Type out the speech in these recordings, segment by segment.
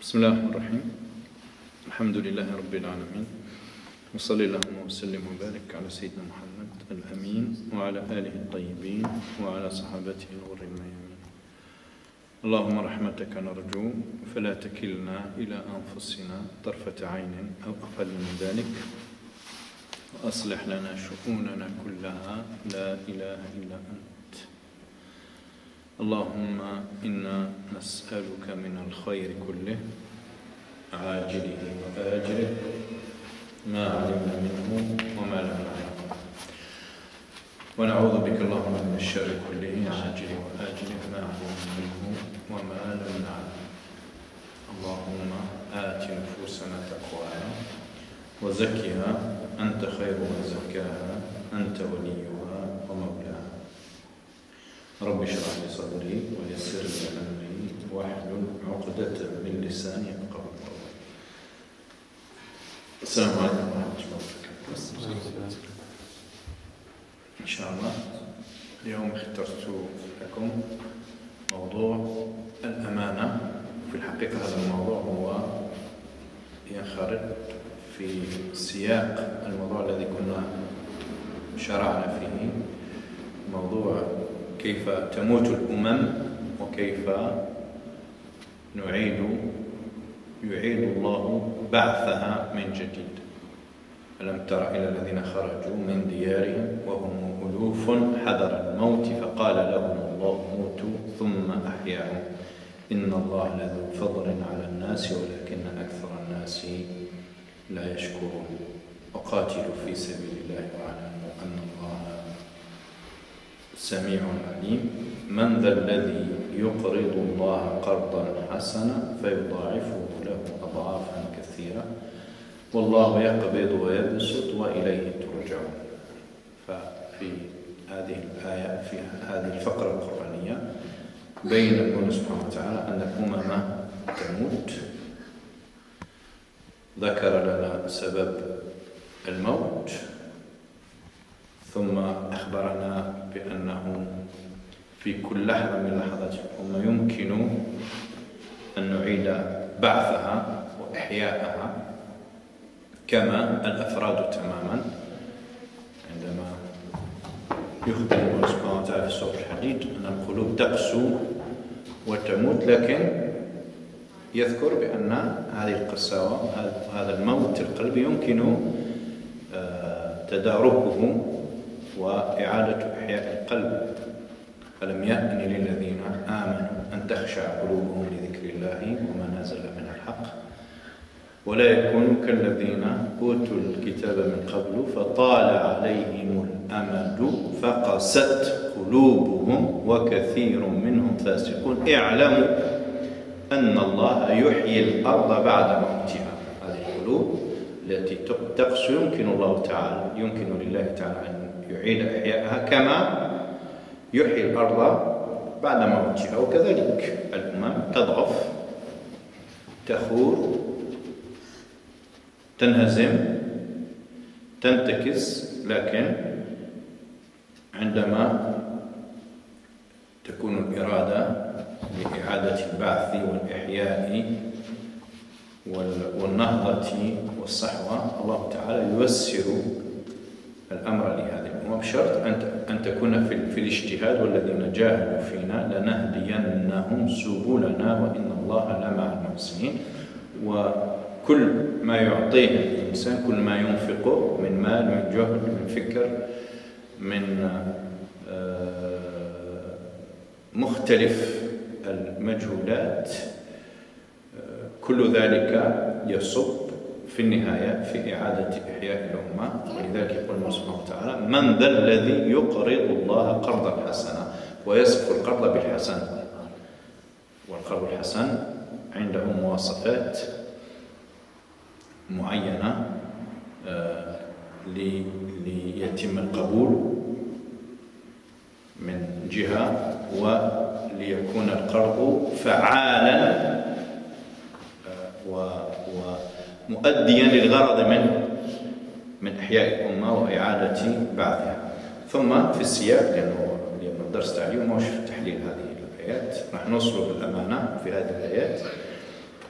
بسم الله الرحمن الرحيم. الحمد لله رب العالمين، وصلى اللهم وسلم وبارك على سيدنا محمد الأمين وعلى آله الطيبين وعلى صحابته الغر الميامين. اللهم رحمتك نرجو فلا تكلنا إلى أنفسنا طرفة عين أو أقل من ذلك، وأصلح لنا شؤوننا كلها، لا إله إلا أنت. اللهم إنا نسألك من الخير كله عاجله وآجله ما علمنا منه وما لم نعلم، ونعوذ بك اللهم من الشر كله عاجله وآجله ما علمنا منه وما لم نعلم. اللهم آت نفوسنا تقواها وزكها أنت خير من زكاها أنت وليها ومولاها. رب اشرح لي صدري ويسر لي أمري واحلل عقدة من لساني يفقهوا قولي. السلام عليكم ورحمة الله وبركاته. إن شاء الله اليوم اخترت لكم موضوع الأمانة. في الحقيقة هذا الموضوع هو ينخرط في سياق الموضوع الذي كنا شرعنا فيه، موضوع كيف تموت الأمم وكيف يعيد الله بعثها من جديد. ألم تر إلى الذين خرجوا من ديارهم وهم ألوف حذر الموت فقال لهم الله موتوا ثم أحياهم إن الله لذو فضل على الناس ولكن أكثر الناس لا يشكرون. وقاتلوا في سبيل الله واعلموا أن الله سميع عليم. من ذا الذي يقرض الله قرضا حسنا فيضاعفه له أضعافا كثيرة والله يقبض ويبسط وإليه ترجعون. ففي هذه الآية، في هذه الفقرة القرآنية، بين الله سبحانه وتعالى أن الأمم تموت، ذكر لنا سبب الموت، ثم أخبرنا بأنه في كل لحظة من لحظات الأمة يمكن أن نعيد بعثها وإحياءها كما الأفراد تماما، عندما يخبر الله سبحانه وتعالى في سورة الحديد أن القلوب تقسو وتموت، لكن يذكر بأن هذه القساوة، هذا الموت القلبي يمكن تداركه وإعادة إحياء القلب. ألم يأن للذين آمنوا أن تخشع قلوبهم لذكر الله وما نزل من الحق ولا يكونوا كالذين أوتوا الكتاب من قبل فطال عليهم الأمد فقست قلوبهم وكثير منهم فاسقون. اعلموا أن الله يحيي الأرض بعد موتها. هذه القلوب التي تقسو يمكن لله تعالى أن يعيد إحياءها كما يحيي الأرض بعد موتها. وكذلك الأمم تضعف، تخور، تنهزم، تنتكس، لكن عندما تكون الإرادة لإعادة البعث والإحياء والنهضة والصحوة، الله تعالى ييسر الأمر لهذه الأمة بشرط أن تكون في الاجتهاد. والذين جاهدوا فينا لنهدينهم سبلنا وإن الله لمع المحسنين. وكل ما يعطيه الإنسان، كل ما ينفقه من مال، من جهد، من فكر، من مختلف المجهودات، كل ذلك يصب في النهاية في إعادة إحياء الأمة. ولذلك يقول الله سبحانه وتعالى من ذا الذي يقرض الله قرضا حسنا، ويصف القرض بالحسن. والقرض الحسن عنده مواصفات معينة ليتم القبول من جهة، وليكون القرض فعالا ومؤديا للغرض من إحياء الأمة وإعادة بعثها. ثم في السياق، لأنه اليوم الدرس تاعي ماهوش في تحليل هذه الآيات، راح نوصل بالأمانة في هذه الآيات.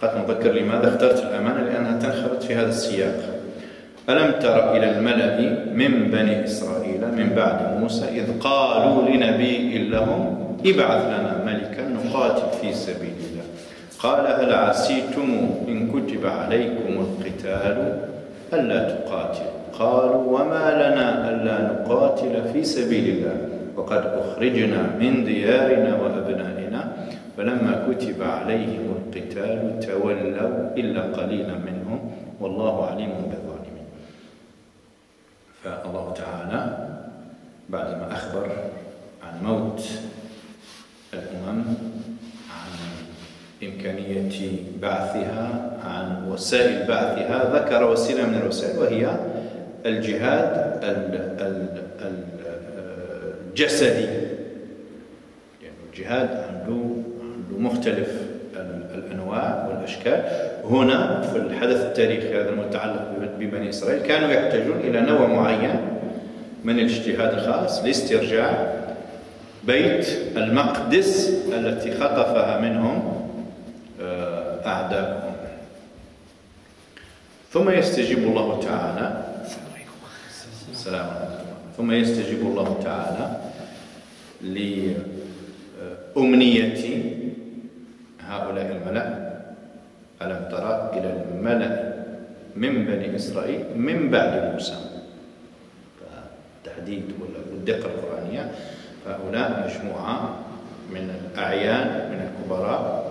فقط نذكر لماذا اخترت الأمانة، لأنها تنخرط في هذا السياق. ألم تر إلى الملأ من بني إسرائيل من بعد موسى إذ قالوا لنبي لهم ابعث لنا ملكا نقاتل في سبيل الله قال هل عسيتم إن كتب عليكم القتال ألا تقاتلوا قالوا وما لنا ألا نقاتل في سبيل الله وقد أخرجنا من ديارنا وأبنائنا فلما كتب عليهم القتال تولوا إلا قليلا منهم والله عليم بالظالمين. فالله تعالى بعدما أخبر عن موت الأمم، عن إمكانية بعثها، عن وسائل بعثها، ذكر وسيلة من الوسائل وهي الجهاد الجسدي. يعني الجهاد عنده مختلف الأنواع والأشكال. هنا في الحدث التاريخي هذا المتعلق ببني إسرائيل كانوا يحتاجون إلى نوع معين من الاجتهاد الخاص لاسترجاع بيت المقدس التي خطفها منهم أعداؤهم. ثم يستجيب الله تعالى السلام عليكم. ثم يستجيب الله تعالى لأمنية هؤلاء الملأ. ألم ترى إلى الملأ من بني إسرائيل من بعد موسى، التحديد والدقة القرآنية. هؤلاء مجموعة من الأعيان من الكبراء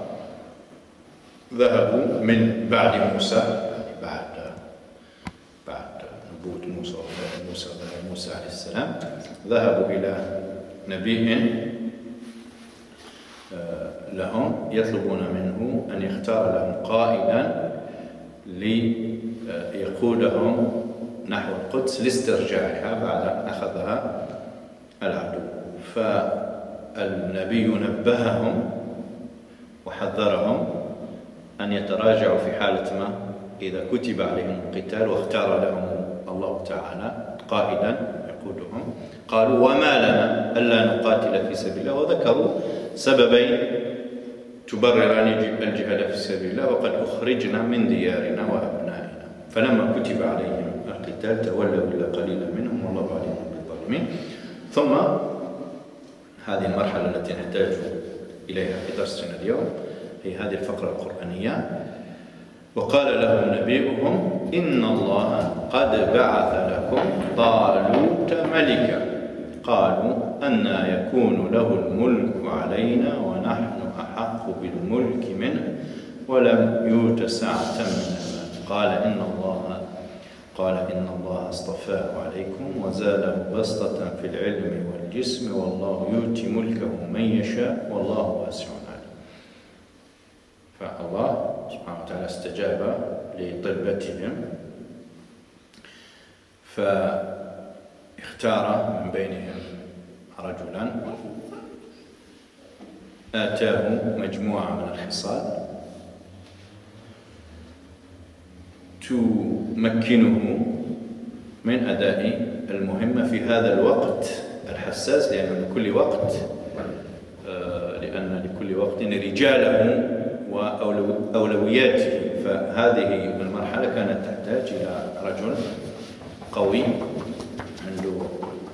ذهبوا من بعد موسى، يعني بعد نبوة موسى ووفاة موسى عليه السلام، ذهبوا إلى نبي لهم يطلبون منه أن يختار لهم قائدا ليقودهم نحو القدس لاسترجاعها بعد أن أخذها العدو. فالنبي نبههم وحذرهم أن يتراجعوا في حالة ما إذا كتب عليهم القتال واختار لهم الله تعالى قائدا يقودهم. قالوا وما لنا ألا نقاتل في سبيل الله، وذكروا سببين تبرران الجهاد في سبيل الله وقد أخرجنا من ديارنا وأبنائنا فلما كتب عليهم القتال تولوا إلا قليلا منهم والله عليم بالظالمين. ثم هذه المرحلة التي نحتاج إليها في درسنا اليوم هي هذه الفقرة القرآنية. وقال لهم نبيهم إن الله قد بعث لكم طالوت ملكا قالوا أنى يكون له الملك علينا ونحن أحق بالملك منه ولم يؤت سعة من المال قال إن الله اصطفاه عليكم وزاده بسطة في العلم والجسم والله يؤتي ملكه من يشاء والله واسع عليم. فالله سبحانه وتعالى استجاب لطلبتهم فاختار من بينهم رجلا آتاه مجموعة من الخصال تمكنه من أداء المهمة في هذا الوقت الحساس، لأن لكل وقت رجاله وأولوياته. فهذه المرحلة كانت تحتاج إلى رجل قوي عنده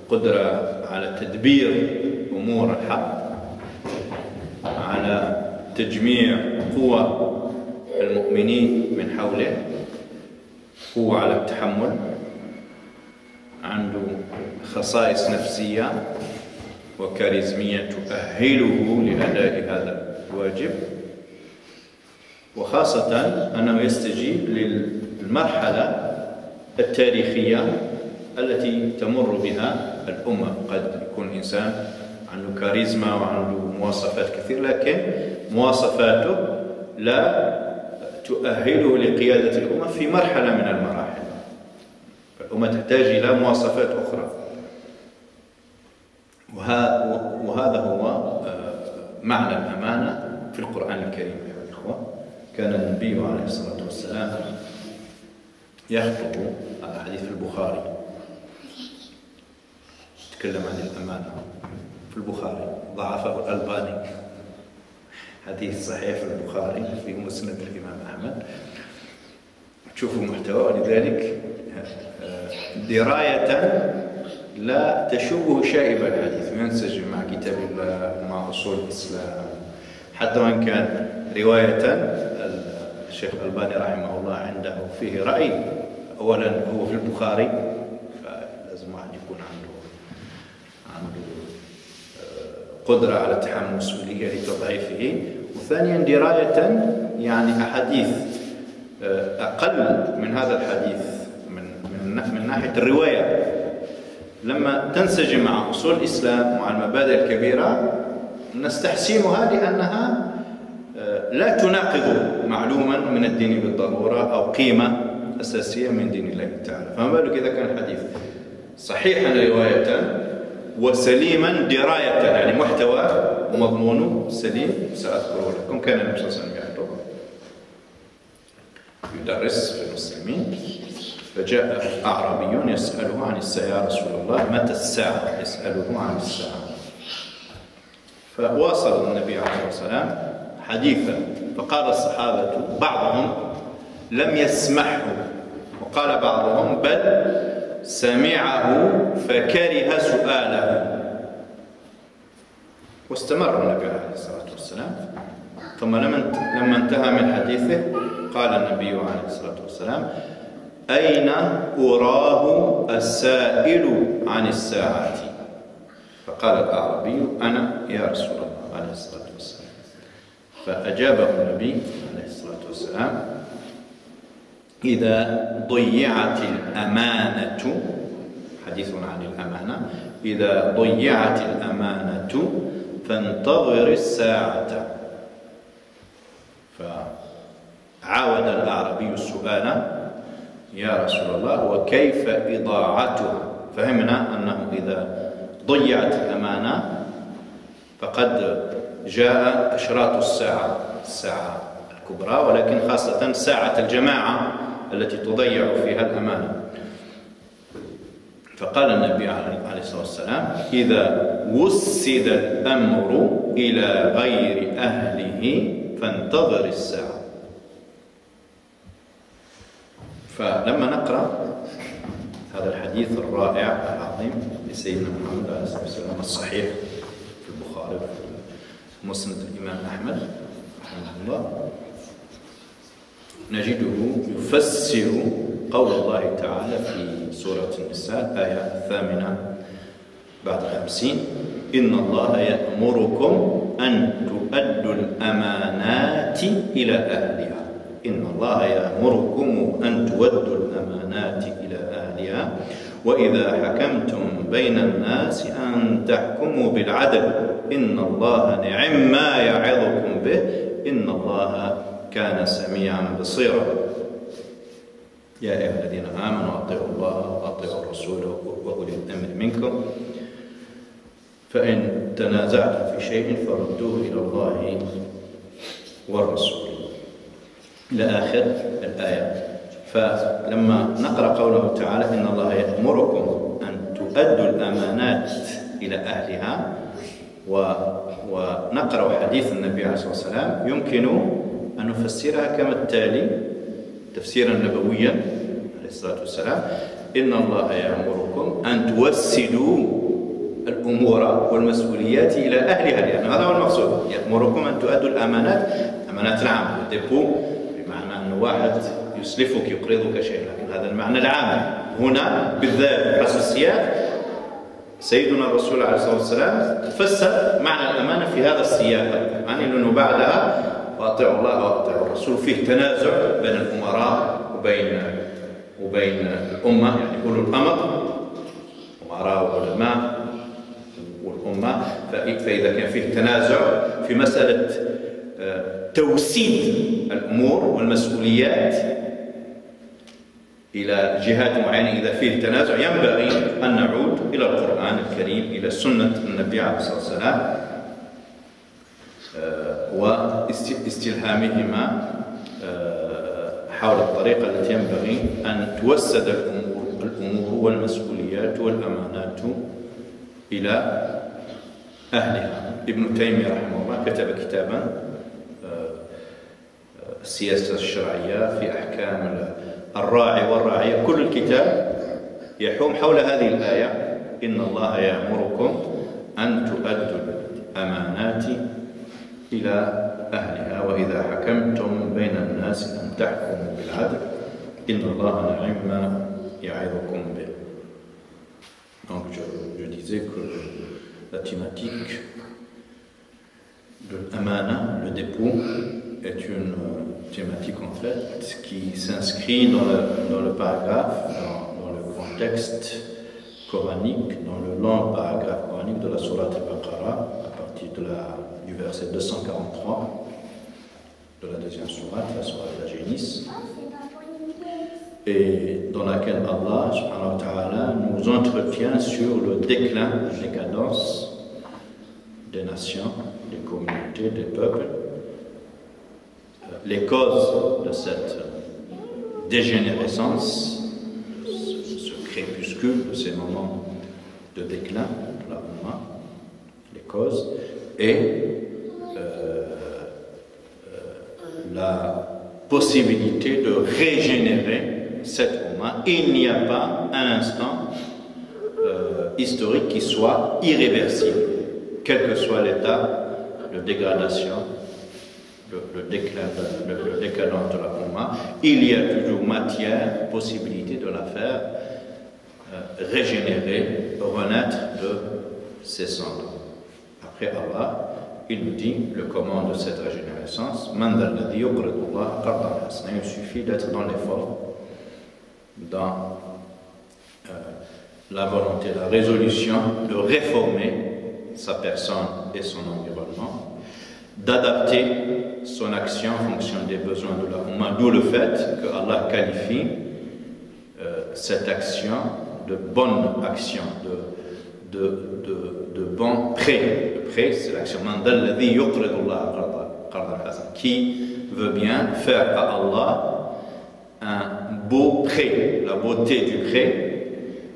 قدرة على تدبير أمور الحق، على تجميع قوى المؤمنين من حوله، قوة على التحمل، عنده خصائص نفسية وكاريزمية تؤهله لأداء هذا الواجب، وخاصة أنه يستجيب للمرحلة التاريخية التي تمر بها الأمة. قد يكون إنسان عنده كاريزما وعنده مواصفات كثيرة، لكن مواصفاته لا تؤهله لقيادة الأمة في مرحلة من المراحل، فالأمة تحتاج إلى مواصفات أخرى. وهذا هو معنى الأمانة في القرآن الكريم يا إخوة. كان النبي عليه الصلاة والسلام يخطب، هذا حديث في البخاري، يتكلم عن الأمانة في البخاري، ضعفه الألباني. حديث صحيح في البخاري في مسند الإمام أحمد، تشوفوا محتوى. ولذلك دراية لا تشوبه شائب الحديث، ينسجم مع كتاب الله ومع أصول الإسلام، حتى وإن كان رواية الشيخ الألباني رحمه الله عنده فيه رأي. أولا هو في البخاري، فلازم واحد يكون عنده قدرة على تحمل المسؤولية لتضعيفه. وثانيا دراية يعني أحاديث أقل من هذا الحديث من ناحية الرواية، لما تنسجم مع أصول الإسلام ومع المبادئ الكبيرة نستحسنها لأنها لا تناقض معلوما من الدين بالضرورة أو قيمة أساسية من دين الله تعالى. فما بالك إذا كان الحديث صحيحا رواية وسليما دراية، يعني محتوى ومضمونه سليم. سأذكره لكم. كان النبي صلى الله عليه وسلم يدرس في المسلمين، فجاء أعرابي يسأله عن الساعة: يا رسول الله متى الساعة؟ يسأله عن الساعة. فواصل النبي عليه الصلاة والسلام حديثا، فقال الصحابة بعضهم لم يسمعه، وقال بعضهم بل سمعه فكره سؤاله. واستمر النبي عليه الصلاة والسلام، ثم لما انتهى من حديثه قال النبي عليه الصلاة والسلام: أين أراه السائل عن الساعة؟ فقال الأعرابي: أنا يا رسول الله عليه الصلاة والسلام. فأجابه النبي عليه الصلاة والسلام: إذا ضيعت الأمانة، حديث عن الأمانة، إذا ضيعت الأمانة فانتظر الساعة. فعاود الأعرابي السؤال: يا رسول الله وكيف إضاعتها؟ فهمنا أنه إذا ضيعت الأمانة فقد جاء أشراط الساعة الكبرى، ولكن خاصة ساعة الجماعة التي تضيع فيها الأمانة. فقال النبي عليه الصلاة والسلام: إذا وسد الأمر إلى غير أهله فانتظر الساعة. فلما نقرأ هذا الحديث الرائع العظيم لسيدنا محمد عليه الصلاة والسلام الصحيح في البخاري وفي مسند الإمام أحمد رحمه الله، نجده يفسر قول الله تعالى في سورة النساء الآية 8 بعد 50: إن الله يأمركم أن تؤدوا الأمانات إلى أهلها. إن الله يأمركم أن تؤدوا الأمانات إلى أهلها وإذا حكمتم بين الناس أن تحكموا بالعدل إن الله نعم ما يعظكم به إن الله كان سميعا بصيرا. يا أيها الذين آمنوا أطيعوا الله وأطيعوا الرسول وأولي الأمر منكم فإن تنازعتم في شيء فردوه إلى الله والرسول إلى آخر الآية. فلما نقرأ قوله تعالى إن الله يأمركم أن تؤدوا الأمانات إلى أهلها ونقرأ حديث النبي عليه الصلاة والسلام، يمكن أن نفسرها كما التالي تفسيرا نبويا عليه الصلاة والسلام: إن الله يأمركم أن توسدوا الأمور والمسؤوليات إلى أهلها، لأن هذا هو المقصود. يأمركم أن تؤدوا الأمانات، أمانات العام، الديبو، بمعنى أن واحد يسلفك يقرضك شيء، لكن هذا المعنى العام هنا بالذات حسب السياق. سيدنا الرسول عليه الصلاة والسلام فسر معنى الأمانة في هذا السياق، يعني لأنه بعدها وأطيعوا الله وأطيعوا الرسول فيه تنازع بين الأمراء وبين الأمة، يعني أولو الأمر أمراء وعلماء والأمة. فإذا كان فيه تنازع في مسألة توسيد الأمور والمسؤوليات إلى جهات معينة، إذا فيه تنازع ينبغي أن نعود إلى القرآن الكريم، إلى سنة النبي عليه الصلاة والسلام، واستلهامهما حول الطريقة التي ينبغي أن توسد الأمور والمسؤوليات والأمانات إلى أهلها. ابن تيمية رحمه الله كتب كتابا السياسة الشرعية، في أحكام الراعي والرعية. كل الكتاب يحوم حول هذه الآية: إن الله يأمركم أن تؤدوا الأمانات إلى أهلها وإذا حكمتم بين الناس أن تحكموا بالعدل إن الله نعم ما يعظكم به. Donc je disais que la thématique de l'amana, le dépôt, est une thématique en fait qui s'inscrit dans le paragraphe, dans le contexte coranique, dans le long paragraphe coranique de la sourate al-Baqarah, à partir du verset 243 de la deuxième sourate, la sourate de la Génis, et dans laquelle Allah subhanahu wa ta'ala nous entretient sur le déclin, la décadence des nations, des communautés, des peuples, les causes de cette dégénérescence, ce crépuscule, de ces moments de déclin de la Ummah, les causes, et la possibilité de régénérer cette Ummah. Il n'y a pas un instant historique qui soit irréversible, quel que soit l'état de dégradation, le décadence de la Ummah. Il y a toujours matière, possibilité de la faire régénérer, renaître de ses cendres. Après Allah, il nous dit le comment de cette régénérescence. Il suffit d'être dans l'effort, dans la volonté, la résolution de réformer sa personne et son environnement, d'adapter son action en fonction des besoins de la Ummah, d'où le fait que Allah qualifie cette action de bonne action, de bon prêt. Le prêt, c'est l'action qui veut bien faire à Allah un beau prêt. La beauté du prêt,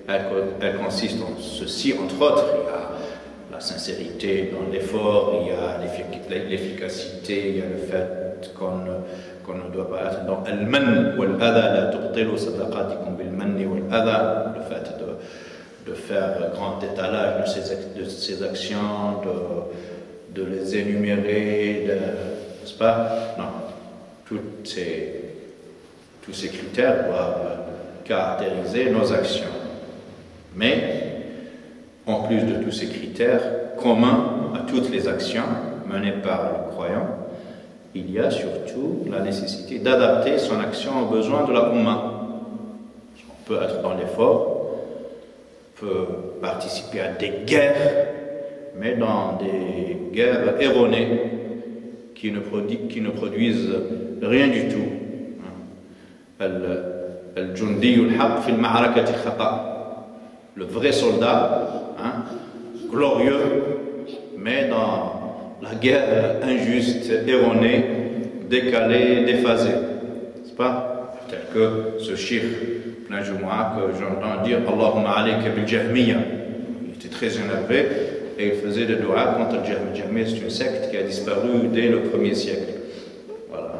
elle consiste en ceci, entre autres. Il y a la sincérité dans l'effort, il y a l'efficacité, il y a le fait qu'on ne doit pas être dans al-man wal-adha, la tubtilu sadaqatikum bil-manni wal-adha, le fait de faire grand étalage de ses actions, de les énumérer, n'est-ce pas? Non, tous ces critères doivent caractériser nos actions. Mais, en plus de tous ces critères communs à toutes les actions menées par le croyant, il y a surtout la nécessité d'adapter son action aux besoins de la Ummah. On peut être dans l'effort, peut participer à des guerres, mais dans des guerres erronées qui ne produisent rien du tout. Le vrai soldat, glorieux, mais dans la guerre injuste, erronée, décalée, déphasée. N'est-ce pas? Tel que ce chiffre plein Jumu'ah que j'entends dire Allahumma alayka bil Jahmiya. Il était très énervé et il faisait des doigts contre le Jahmiya. Jahmiya, c'est une secte qui a disparu dès le 1er siècle. Voilà.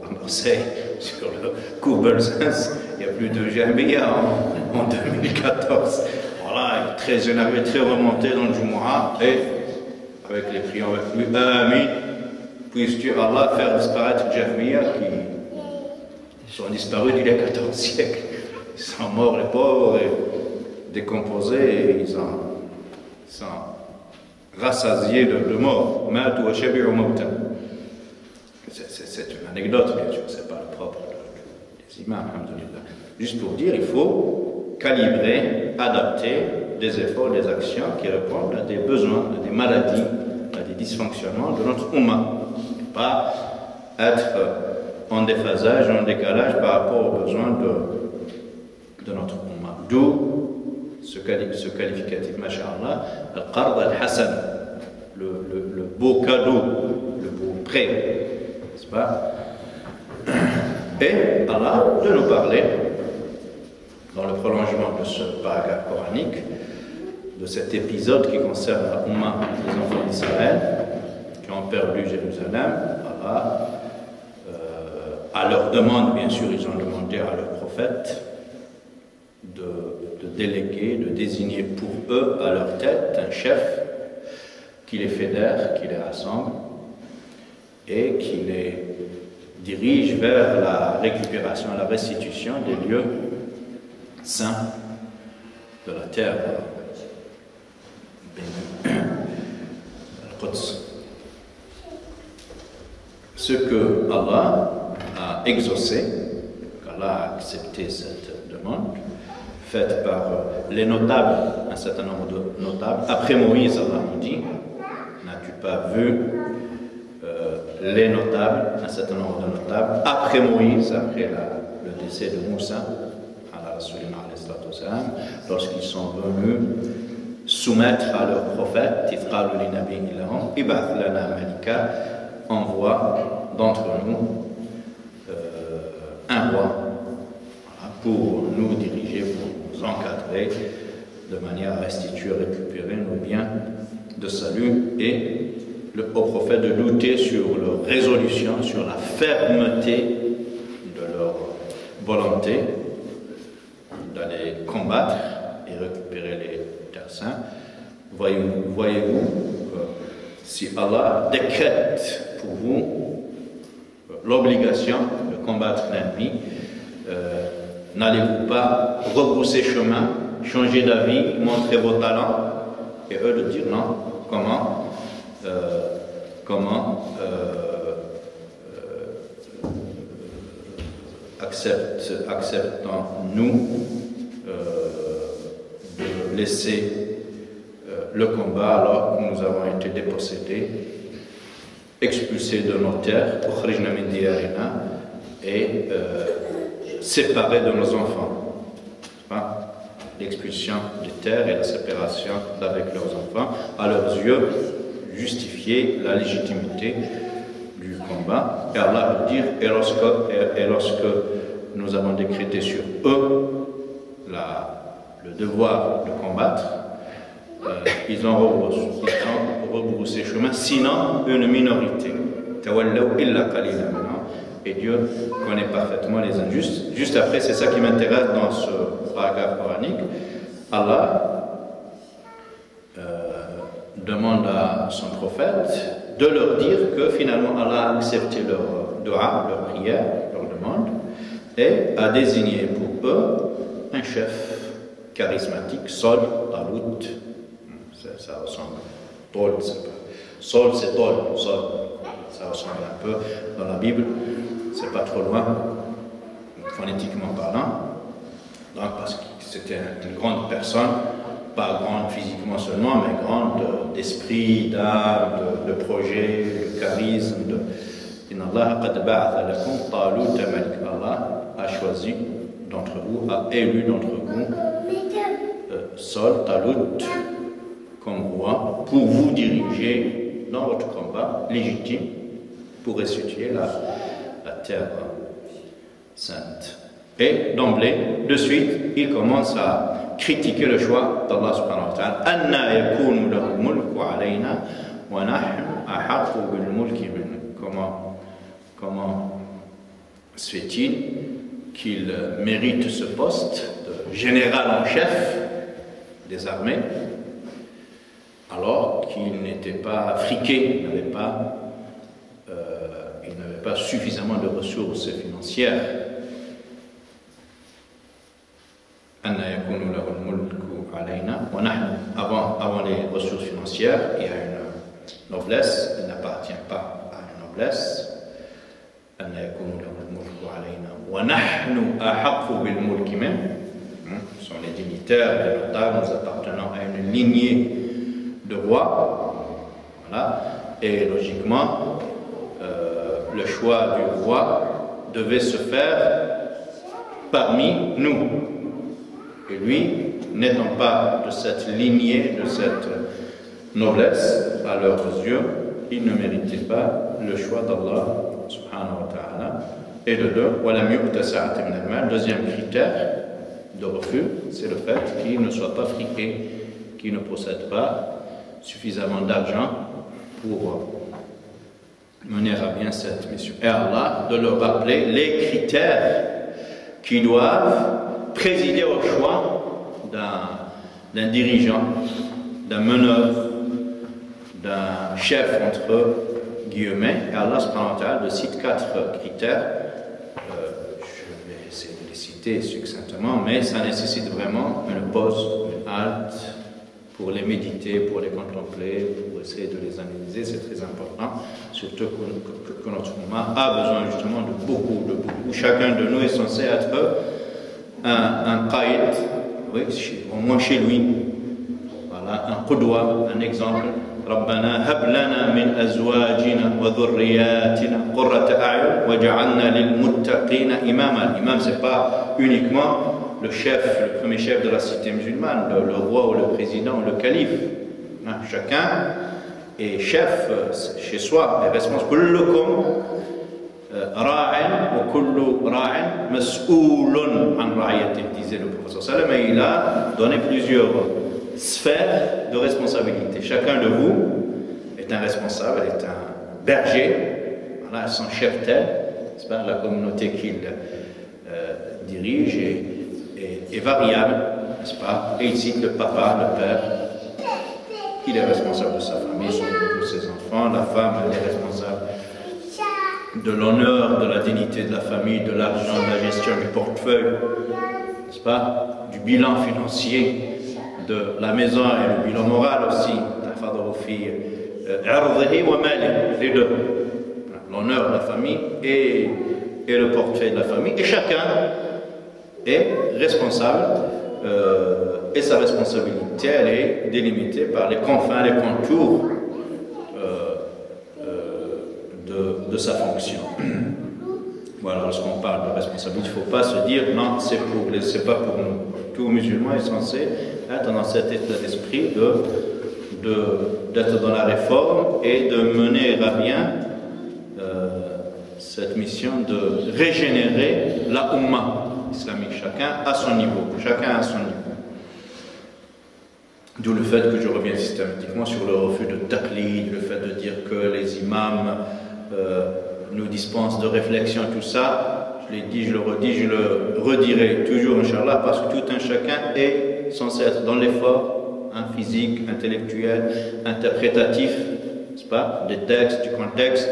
À Marseille, sur le cours Belzins, il n'y a plus de Jahmiya en 2014. Voilà, il est très énervé, très remonté dans le Jumu'ah et avec les prières avec lui, Amin, puisse-tu Allah faire disparaître les Jahmiya qui sont disparus d'il y a 14 siècles. Ils sont morts, les pauvres, et décomposés, et ils sont rassasiés de mort. C'est une anecdote, bien sûr, c'est pas le propre des imams, alhamdoulilah. Juste pour dire, il faut calibrer, adapter des efforts, des actions qui répondent à des besoins, à des maladies, à des dysfonctionnements de notre Ummah. Pas être en déphasage, en décalage par rapport aux besoins de notre Ummah. D'où ce qualificatif, masha'Allah, al-qard al-hasan, le beau cadeau, le beau prêt, n'est-ce pas? Et Allah de nous parler, dans le prolongement de ce paragraphe coranique, de cet épisode qui concerne la Ummah des enfants d'Israël, qui ont perdu Jérusalem. Allah à leur demande, bien sûr, ils ont demandé à leur prophète de déléguer, de désigner pour eux, à leur tête, un chef qui les fédère, qui les rassemble et qui les dirige vers la récupération, la restitution des lieux saints de la terre, Al-Quds. Ce que Allah a exaucé, qu'Allah a accepté cette demande, faite par les notables, un certain nombre de notables. Après Moïse, Allah nous dit, n'as-tu pas vu les notables, un certain nombre de notables, après Moïse, après le décès de Moussa, lorsqu'ils sont venus soumettre à leur prophète, envoie d'entre nous un roi pour nous diriger, pour nous encadrer, de manière à restituer, récupérer nos biens de salut, et au prophète de lutter sur leur résolution, sur la fermeté de leur volonté d'aller combattre et récupérer les terres saintes. Voyez-vous si Allah décrète pour vous l'obligation de combattre l'ennemi, n'allez-vous pas rebrousser chemin, changer d'avis, montrer vos talents, et eux de dire non? Acceptons-nous de laisser le combat alors que nous avons été dépossédés, expulsés de nos terres, et séparés de nos enfants. L'expulsion des terres et la séparation d'avec leurs enfants, à leurs yeux, justifier la légitimité du combat. Et Allah veut dire, et lorsque nous avons décrété sur eux le devoir de combattre, ils ont rebroussé chemin, sinon une minorité. Et Dieu connaît parfaitement les injustes. Juste après, c'est ça qui m'intéresse dans ce paragraphe coranique. Allah demande à son prophète de leur dire que finalement Allah a accepté leur dua, leur prière, leur demande, et a désigné pour eux un chef charismatique, Sol, Talut. Ça ressemble. Tol, c'est pas. Sol, c'est Tol, Sol. Ça ressemble un peu dans la Bible. C'est pas trop loin, phonétiquement parlant. Donc, parce que c'était une grande personne, pas grande physiquement seulement, mais grande d'esprit, d'âme, de projet, de charisme. Allah a choisi d'entre vous, a élu d'entre vous Sol, Talut, comme roi, pour vous diriger dans votre combat légitime pour restituer la terre sainte. Et d'emblée, de suite, il commence à critiquer le choix d'Allah subhanahu wa ta'ala. Anna yakunu lahu mulku alayna wa nahnu ahaqqu bil mulki minhu. Comment se fait-il qu'il mérite ce poste de général en chef des armées alors qu'il n'était pas friqué, il n'avait pas suffisamment de ressources financières. Avant les ressources financières, il y a une noblesse, il n'appartient pas à une noblesse. Ce sont les dignitaires, les notables, nous appartenons à une lignée de rois. Voilà. Et logiquement, le choix du roi devait se faire parmi nous. Et lui, n'étant pas de cette lignée, de cette noblesse, à leurs yeux, il ne méritait pas le choix d'Allah subhanahu wa ta'ala. Et de deux, deuxième critère de refus, c'est le fait qu'il ne soit pas friqué, qu'il ne possède pas suffisamment d'argent pour mener à bien cette mission. Et Allah de leur rappeler les critères qui doivent présider au choix d'un dirigeant, d'un meneur, d'un chef entre guillemets. Et Allah subhanahu wa ta'ala cite 4 critères. Je vais essayer de les citer succinctement, mais ça nécessite vraiment une pause, une halte, pour les méditer, pour les contempler, pour essayer de les analyser. C'est très important, surtout que notre Ummah a besoin justement de beaucoup. Chacun de nous est censé être un qaïd, oui, au moins chez lui. Voilà, un qudwa, un exemple. ربنا هب لنا من أزواجنا وذرياتنا قرة أعين وجعلنا للمتقين إماما. L'imam, c'est pas uniquement le chef, le premier chef de la cité musulmane, le roi ou le président ou le calife. Chacun est chef chez soi, est responsable. كلكم راع وكل راع مسؤول عن رعيته, disait le professeur Salem, et il a donné plusieurs sphères de responsabilité. Chacun de vous est un responsable, est un berger, voilà, son chef-tel, c'est pas la communauté qu'il dirige est variable, n'est-ce pas? Et il cite le papa, le père, il est responsable de sa famille, de ses enfants, la femme, elle est responsable de l'honneur, de la dignité de la famille, de l'argent, de la gestion du portefeuille, n'est-ce pas? Du bilan financier de la maison et le bilan moral aussi, les deux, l'honneur de la famille et le portefeuille de la famille, et chacun est responsable et sa responsabilité elle est délimitée par les confins, les contours de sa fonction. Voilà, lorsqu'on parle de responsabilité, il ne faut pas se dire non, c'est pas pour nous. Tout musulman est censé être dans cet état d'esprit d'être dans la réforme et de mener à bien cette mission de régénérer la Ummah islamique, chacun à son niveau, D'où le fait que je reviens systématiquement sur le refus de taqlid, le fait de dire que les imams nous dispensent de réflexion, tout ça, je l'ai dit, je le redis, je le redirai toujours, Inch'Allah, parce que tout un chacun est censé être dans l'effort physique, intellectuel, interprétatif, n'est-ce pas, des textes, du contexte,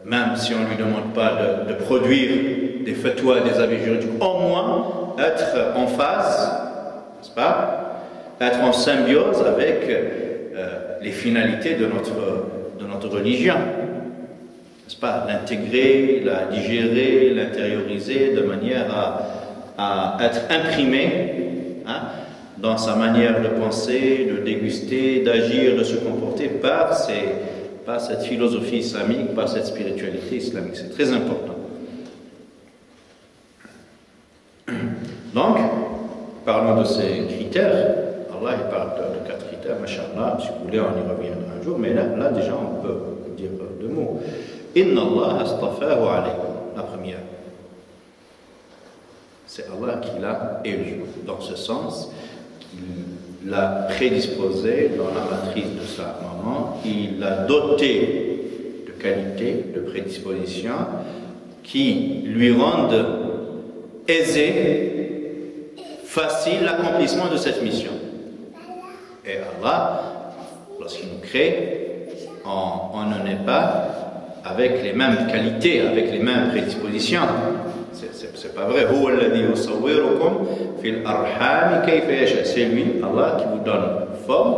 même si on ne lui demande pas de produire des fatwas, des avis juridiques, au moins être en phase, n'est-ce pas, être en symbiose avec les finalités de notre religion, n'est-ce pas, l'intégrer, la digérer, l'intérioriser de manière à être imprimé dans sa manière de penser, de déguster, d'agir, de se comporter par cette philosophie islamique, par cette spiritualité islamique. C'est très important. Donc, parlons de ces critères. Allah il parle de 4 critères, mashallah, si vous voulez on y reviendra un jour, mais là déjà on peut dire 2 mots. Inna Allah astafahu alaykum, la première. C'est Allah qui l'a élu, dans ce sens qu'il l'a prédisposé dans la matrice de sa maman, il l'a doté de qualités, de prédispositions qui lui rendent aisé, facile l'accomplissement de cette mission. Et Allah, lorsqu'il nous crée, on n'en est pas avec les mêmes qualités, avec les mêmes prédispositions. C'est pas vrai. C'est lui, Allah, qui vous donne forme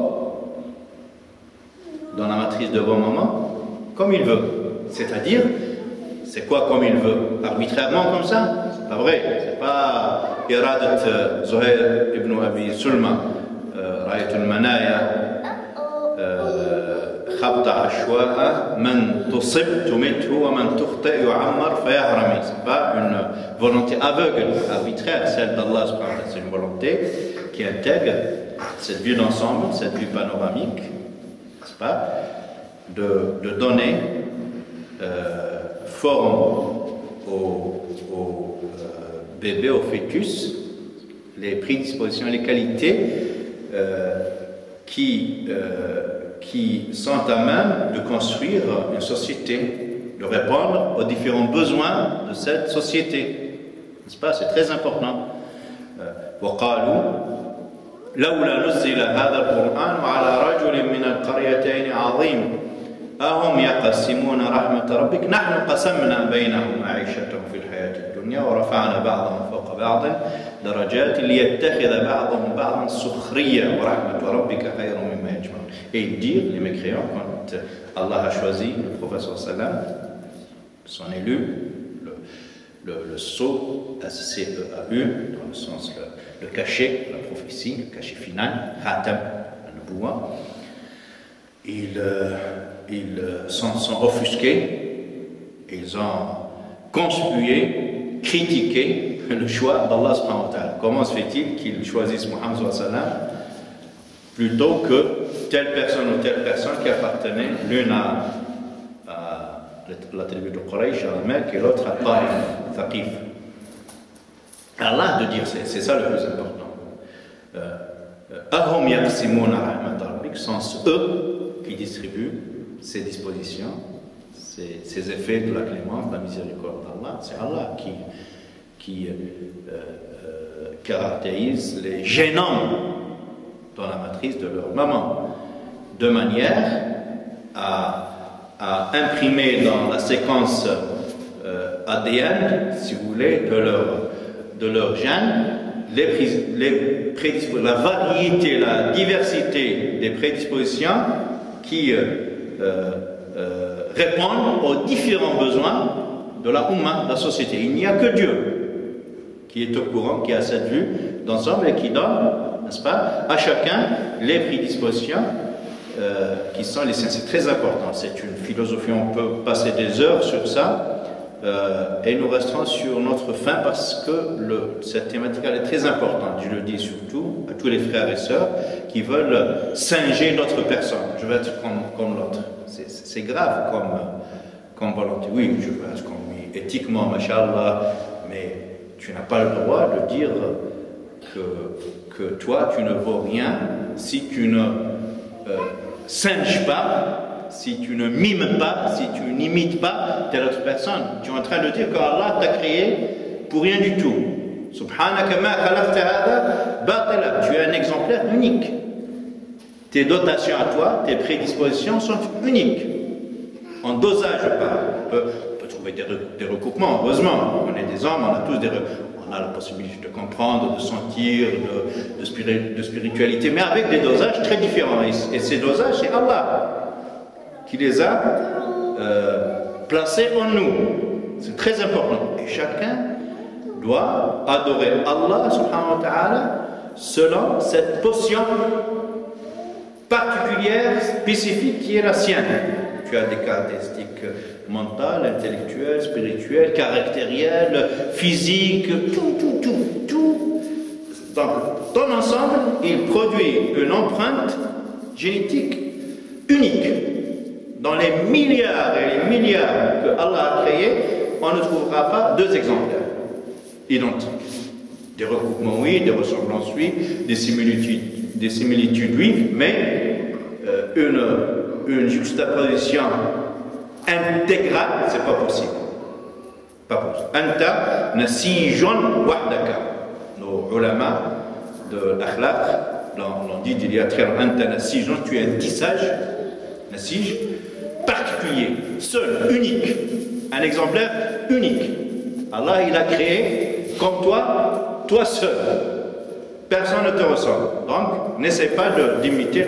dans la matrice de vos mamans, comme il veut. C'est-à-dire, c'est quoi comme il veut? Arbitrairement comme ça? C'est pas vrai. C'est pas Iradat Zuhair ibn Abi Sulma, Ra'aytu al-manaya خبط عشواء من تصب تمته ومن تخطئ يعمر فيحرم. C'est pas une volonté aveugle, arbitraire, celle d'Allah, c'est une volonté qui intègre cette vue d'ensemble, cette vue panoramique, n'est-ce pas, de donner forme au bébé, au fœtus, qui qui sont à même de construire une société, de répondre aux différents besoins de cette société. N'est-ce pas? C'est très important. وقالوا لولا نزل هذا القرآن على رجل من القريتين عظيم أهم يقسمون رحمة ربك نحن قسمنا بينهم معيشتهم في الحياة الدنيا ورفعنا بعضهم فوق بعض درجات ليتخذ بعضهم بعضا سخريا ورحمة ربك خير مما يجمعون. Et ils dirent, les mécréants, quand Allah a choisi le prophète sallallahu alayhi wa sallam, son élu, le sceau, S-C-E-A-U, dans le sens le cachet, la prophétie, le cachet final, Khatam, al-Nubuwa, ils sont offusqués, ils ont conspué, critiqué le choix d'Allah subhanahu wa ta'ala. Comment se fait-il qu'ils choisissent Muhammad sallallahu alayhi wa sallam plutôt que telle personne ou telle personne qui appartenait l'une à la tribu de Quraysh, à la Mecque, et l'autre à Taif, Thaqif. Allah de dire, c'est ça le plus important. Ahum yaqsimuna rahmat rabbik, sont eux qui distribuent ces dispositions, ces effets de la clémence, de la miséricorde d'Allah. C'est Allah qui caractérise les génomes dans la matrice de leur maman, de manière à imprimer dans la séquence ADN, si vous voulez, de leur gène, la variété, la diversité des prédispositions qui répondent aux différents besoins de la Ummah, de la société. Il n'y a que Dieu qui est au courant, qui a cette vue d'ensemble et qui donne, n'est-ce pas, à chacun les prédispositions qui sont les siens. C'est très important, c'est une philosophie, on peut passer des heures sur ça, et nous resterons sur notre fin parce que cette thématique elle est très importante. Je le dis surtout à tous les frères et sœurs qui veulent singer d'autres personnes. Je veux être comme l'autre. C'est grave comme volonté. Oui, je veux être comme lui, éthiquement, mashallah, mais tu n'as pas le droit de dire que toi tu ne vaux rien si tu ne singes pas, si tu ne mimes pas, si tu n'imites pas telle autre personne. Tu es en train de dire qu'Allah t'a créé pour rien du tout. Subhanaka ma khalaqta hada batila. Tu es un exemplaire unique. Tes dotations à toi, tes prédispositions sont uniques. En dosage, on peut trouver des recoupements, heureusement. On est des hommes, on a tous on a la possibilité de comprendre, de sentir, de spiritualité, mais avec des dosages très différents. Et ces dosages, c'est Allah qui les a placés en nous. C'est très important. Et chacun doit adorer Allah subhanahu wa ta'ala selon cette potion particulière, spécifique qui est la sienne. Tu as des caractéristiques mentales, intellectuelles, spirituelles, caractérielles, physiques, tout. Donc, ton ensemble, il produit une empreinte génétique unique. Dans les milliards et les milliards que Allah a créés, on ne trouvera pas deux exemplaires identiques. Des recoupements, oui, des ressemblances, oui, des similitudes, oui, mais une juxtaposition intégrale, c'est pas possible. Pas possible. Anta nasijon wahdaka. Nos ulama de l'akhlaq l'ont dit il y a très longtemps. Anta nasijon, tu es un tissage, nasij, particulier, seul, unique, un exemplaire unique. Allah, il a créé comme toi seul. Personne ne te ressemble. Donc, n'essaie pas d'imiter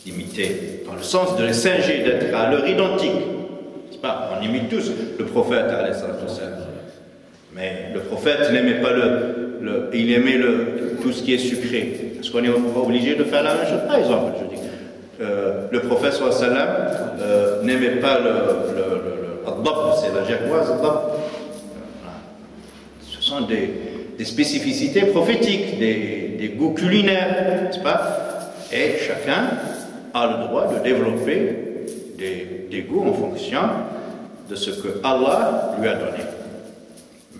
d'imiter dans le sens de les singer, d'être à leur identique. C'est pas, on imite tous le prophète, mais le prophète n'aimait pas il aimait tout ce qui est sucré. Est-ce qu'on est obligé de faire la même chose? Par exemple, je dis, le prophète sallallahu alayhi wa sallam n'aimait pas al-dab, c'est la gergoise, al-dab. Ce sont des spécificités prophétiques, des goûts culinaires, n'est-ce pas? Et chacun a le droit de développer des goûts en fonction de ce que Allah lui a donné.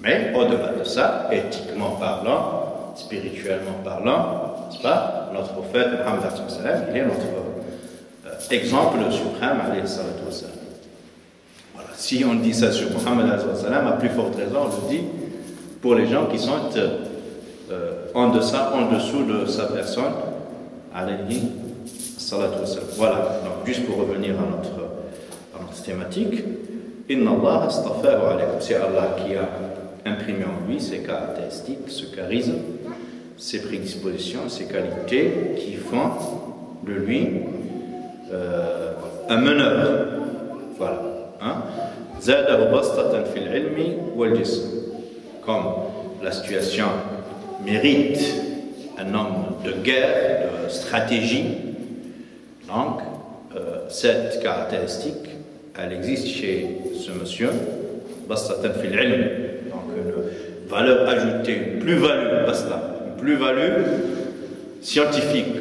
Mais au-delà de ça, éthiquement parlant, spirituellement parlant, n'est-ce pas? Notre prophète Mohammed, il est notre exemple suprême, alayhi salatu wassalam. Voilà. Si on dit ça sur Mohammed, à plus forte raison, on le dit pour les gens qui sont en dessous de sa personne, alayhi salatu wassalam. Voilà, donc juste pour revenir à notre thématique, Inna Allah astafahu alaykum, c'est Allah qui a imprimé en lui ses caractéristiques, ce charisme, ses prédispositions, ses qualités qui font de lui un meneur. Voilà. Zadahu bastatan fil ilmi wal jism. Comme la situation mérite un homme de guerre, de stratégie, donc cette caractéristique, elle existe chez ce monsieur, bastatan fil ilm, donc une valeur ajoutée, une plus-value, une plus-value scientifique,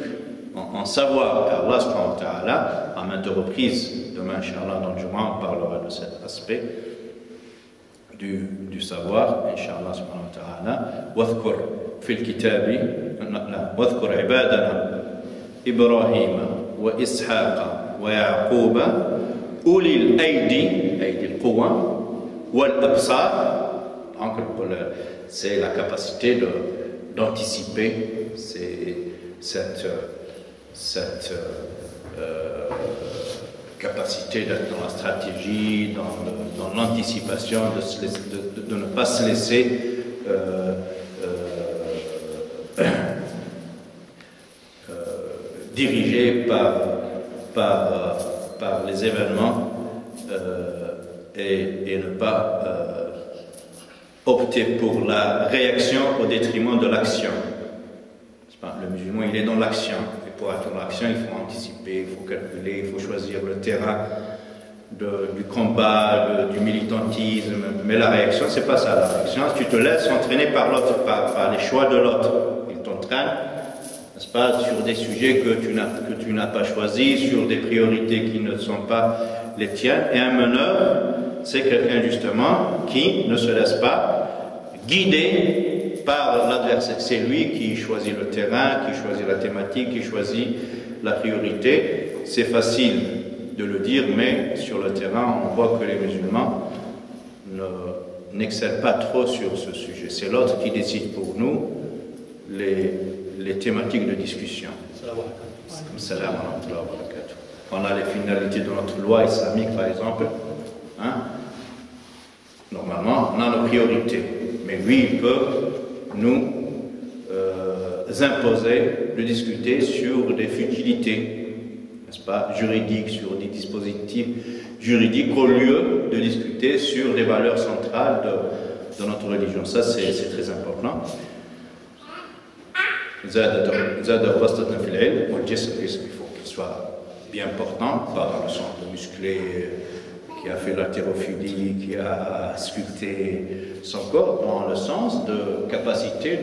en savoir qu'Allah subhanahu wa ta'ala, à maintes reprises, demain, Inch'Allah, dans le Jumu'ah, on parlera de cet aspect du savoir, Inch'Allah subhanahu wa ta'ala. Wadhkur fil kitabi, wadhkur ibadana Ibrahim wa Ishaqa wa Yaquba ulil aydi al-quwa wal absar. Donc, c'est la capacité d'anticiper cette capacité d'être dans la stratégie, dans l'anticipation, de ne pas se laisser diriger par les événements et ne pas opter pour la réaction au détriment de l'action. Le musulman, il est dans l'action. Et pour être dans l'action, il faut anticiper, il faut calculer, il faut choisir le terrain du combat, du militantisme. Mais la réaction, c'est pas ça. La réaction, tu te laisses entraîner par l'autre, par les choix de l'autre. Il t'entraîne, n'est-ce pas, sur des sujets que tu n'as pas choisis, sur des priorités qui ne sont pas les tiennes. Et un meneur, c'est quelqu'un justement qui ne se laisse pas guider par l'adversaire. C'est lui qui choisit le terrain, qui choisit la thématique, qui choisit la priorité. C'est facile de le dire, mais sur le terrain, on voit que les musulmans n'excellent pas trop sur ce sujet. C'est l'autre qui décide pour nous les thématiques de discussion. Salam alaykum wa barakatuh. On a les finalités de notre loi islamique, par exemple. Normalement, on a nos priorités. Mais lui, il peut nous imposer de discuter sur des futilités, n'est-ce pas, juridiques, sur des dispositifs juridiques, au lieu de discuter sur des valeurs centrales de notre religion. Ça, c'est très important. Il faut qu'il soit bien portant, pas dans le sens de musclé, qui a fait l'haltérophilie, qui a sculpté son corps, dans le sens de capacité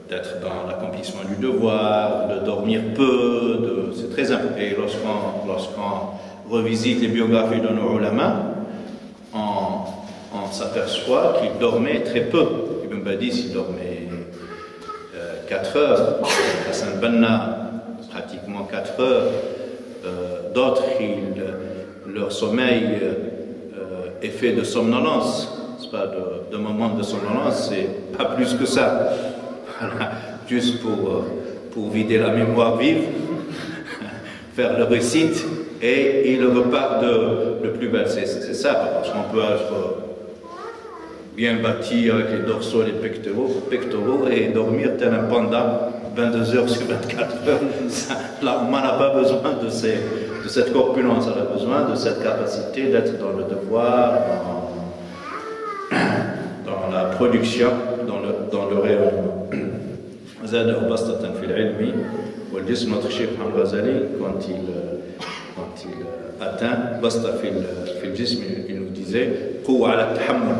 d'être dans l'accomplissement du devoir, de dormir peu, c'est très important. Et lorsqu'on revisite les biographies de nos ulama, on s'aperçoit qu'il dormait très peu. Ibn Badis, il dormait 4 heures, Hassan Banna, pratiquement 4 heures, d'autres, leur sommeil est fait de somnolence, c'est pas de moments de somnolence, c'est pas plus que ça, voilà. Juste pour vider la mémoire vive, faire le récit, et il repart de plus belle. C'est ça, parce qu'on peut être bien bâti avec les dorsaux et les pectoraux et dormir tel un panda 22 heures sur 24 heures. Là, on n'a pas besoin de cette corpulence, on a besoin de cette capacité d'être dans le devoir, dans la production, dans le rayonnement. Notre Cheikh Al-Ghazali, quand il atteint Basta fil jism, il nous disait Quwa ala tahammul.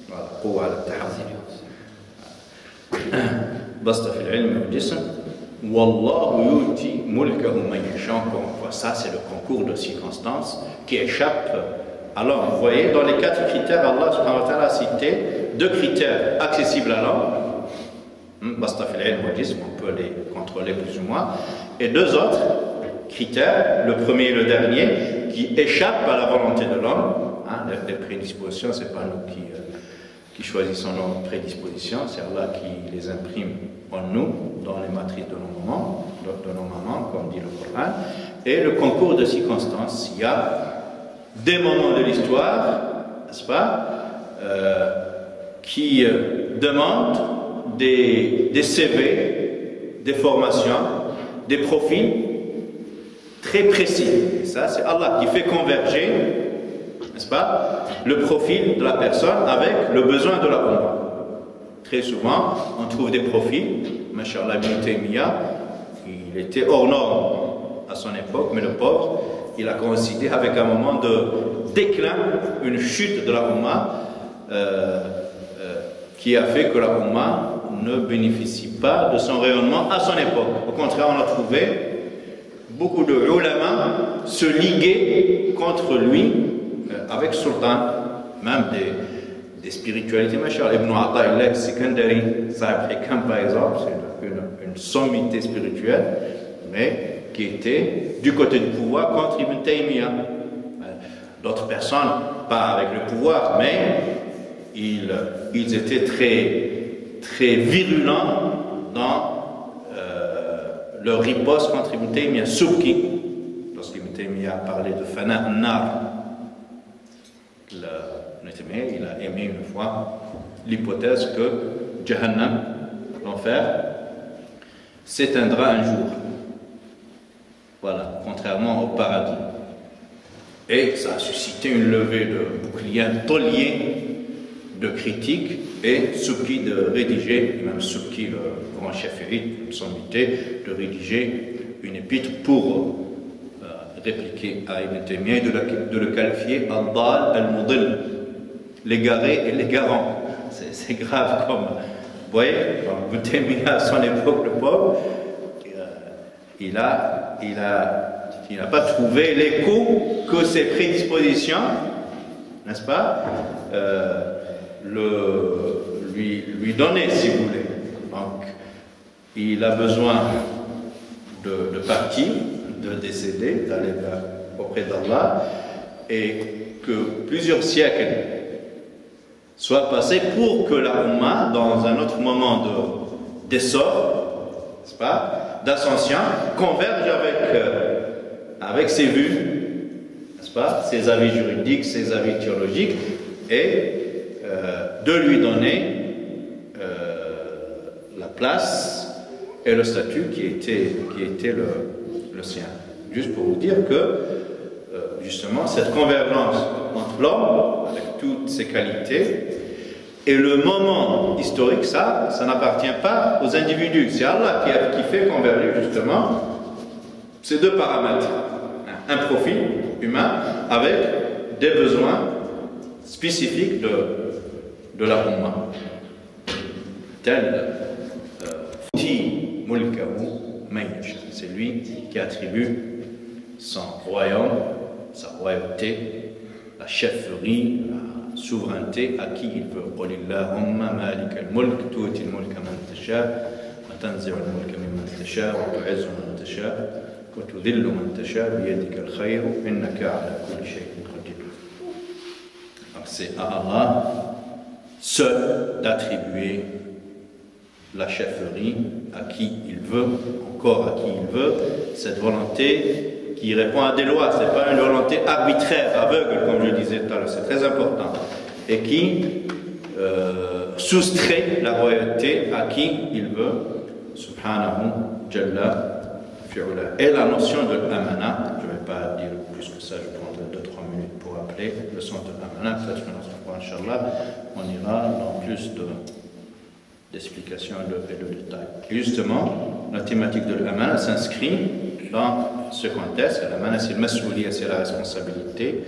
Voilà, Quwa ala tahammul. Basta fil ilm wal jism. Wallahu yuti mulkahu man yasha. Ça, c'est le concours de circonstances qui échappe Alors, vous voyez, dans les 4 critères, Allah subhanahu wa ta'ala a cité 2 critères accessibles à l'homme, on peut les contrôler plus ou moins, et 2 autres critères, le premier et le dernier, qui échappent à la volonté de l'homme. Les prédispositions, ce n'est pas nous qui choisissons nos prédispositions, c'est Allah qui les imprime en nous, dans les matrices de nos mamans, comme dit le Coran. Et le concours de circonstances, il y a des moments de l'histoire, n'est-ce pas, qui demandent des CV, des formations, des profils très précis. Et ça, c'est Allah qui fait converger, n'est-ce pas, le profil de la personne avec le besoin de la Ummah. Très souvent, on trouve des profils. Masha'Allah, Ibn Taymiyyah, il était hors norme à son époque, mais le pauvre, il a coïncidé avec un moment de déclin, une chute de la Ummah, qui a fait que la Ummah ne bénéficie pas de son rayonnement à son époque. Au contraire, on a trouvé beaucoup de ulama se liguer contre lui avec Sultan, même des spiritualités. Ibn Ata'illah Sikandari, Sahib Hikam par exemple, c'est une sommité spirituelle, mais qui était du côté du pouvoir contre Ibn Taymiyyah. D'autres personnes, pas avec le pouvoir, mais ils étaient très virulents dans leur riposte contre Ibn Taymiyyah. Subki, lorsqu'Ibn Taymiyyah a parlé de Fana Nar, il a émis une fois l'hypothèse que Jahannam, l'enfer, s'éteindra un jour. Voilà, contrairement au paradis. Et ça a suscité une levée de boucliers, un taulier de critiques, et Subki de rédiger, et même Subki, le grand chef hérite, une sommité, de rédiger une épître pour répliquer à Ibn Taymiyyah et de le qualifier Al-Dal al-Mudil, l'égaré et l'égarant. C'est grave comme, vous voyez, comme Ibn Taymiyyah à son époque, le pauvre, il n'a pas trouvé l'écho que ses prédispositions, n'est-ce pas, lui donnaient, si vous voulez. Donc, il a besoin de partir, de décéder, d'aller auprès d'Allah, et que plusieurs siècles soient passés pour que la Ummah, dans un autre moment d'essor, n'est-ce pas, d'ascension, converge avec ses vues, n'est-ce pas, ses avis juridiques, ses avis théologiques, et de lui donner la place et le statut qui était le sien. Juste pour vous dire que justement cette convergence entre l'homme avec toutes ses qualités et le moment historique, ça n'appartient pas aux individus, c'est Allah qui fait converger justement ces 2 paramètres, un profil humain avec des besoins spécifiques de la Ummah, tel c'est lui qui attribue son royaume, sa royauté, la chefferie, la souveraineté à qui il veut. قل اللهم مالك الملك تؤتي الملك من تشاء وتنزع الملك ممن تشاء وتعز من تشاء وتذل من تشاء بيدك الخير إنك على كل شيء قدير. Donc c'est à Allah seul d'attribuer la chefferie à qui il veut, encore à qui il veut, cette volonté qui répond à des lois, ce n'est pas une volonté arbitraire, aveugle, comme je disais tout à l'heure, c'est très important, et qui soustrait la royauté à qui il veut, subhanahu jalla fi'ula. Et la notion de l'amana, je ne vais pas dire plus que ça, je prendrai 2-3 minutes pour appeler le sens de l'amana, peut-être une autre fois, Inch'Allah, on ira dans plus d'explications et de détails. Et justement, la thématique de l'amana s'inscrit dans ce contexte. L'amana, c'est le mas'ouliya, c'est la responsabilité,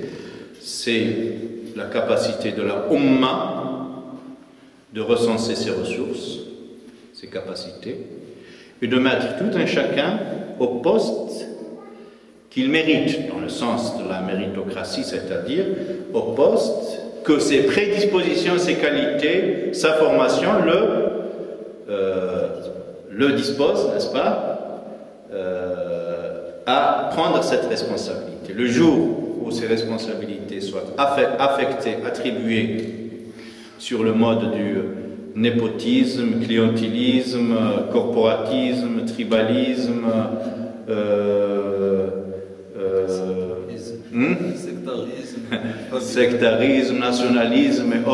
c'est la capacité de la Ummah de recenser ses ressources, ses capacités, et de mettre tout un chacun au poste qu'il mérite, dans le sens de la méritocratie, c'est-à-dire au poste que ses prédispositions, ses qualités, sa formation le disposent, n'est-ce pas, à prendre cette responsabilité. Le jour où ces responsabilités soient affectées, attribuées sur le mode du népotisme, clientélisme, corporatisme, tribalisme, sectarisme, nationalisme et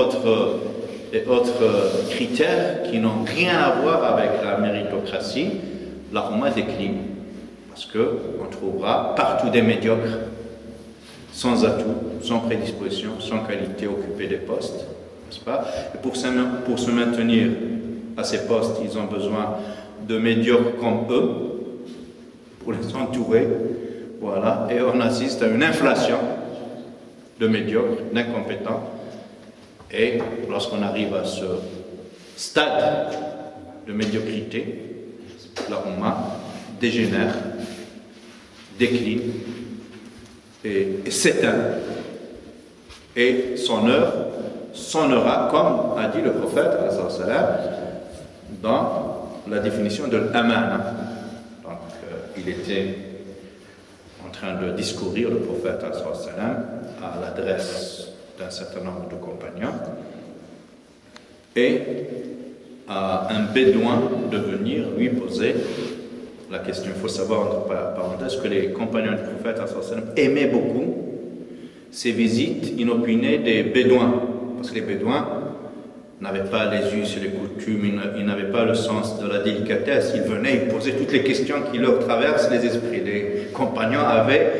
autres critères qui n'ont rien à voir avec la méritocratie, la Oumma décline. Parce qu'on trouvera partout des médiocres, sans atout, sans prédisposition, sans qualité, occuper des postes, n'est-ce pas? Et pour se maintenir à ces postes, ils ont besoin de médiocres comme eux, pour les entourer, voilà, et on assiste à une inflation de médiocres, d'incompétents, et lorsqu'on arrive à ce stade de médiocrité, la Oumma dégénère, décline et s'éteint, et son heure sonnera, comme a dit le prophète dans la définition de l'amana. Donc il était en train de discourir, le prophète à l'adresse d'un certain nombre de compagnons, et à un bédouin de venir lui poser la question. Il faut savoir, entre parenthèses, que les compagnons du prophète aimaient beaucoup ces visites inopinées des bédouins, parce que les bédouins n'avaient pas les us et les coutumes, ils n'avaient pas le sens de la délicatesse. Ils venaient, ils posaient toutes les questions qui leur traversent les esprits. Les compagnons avaient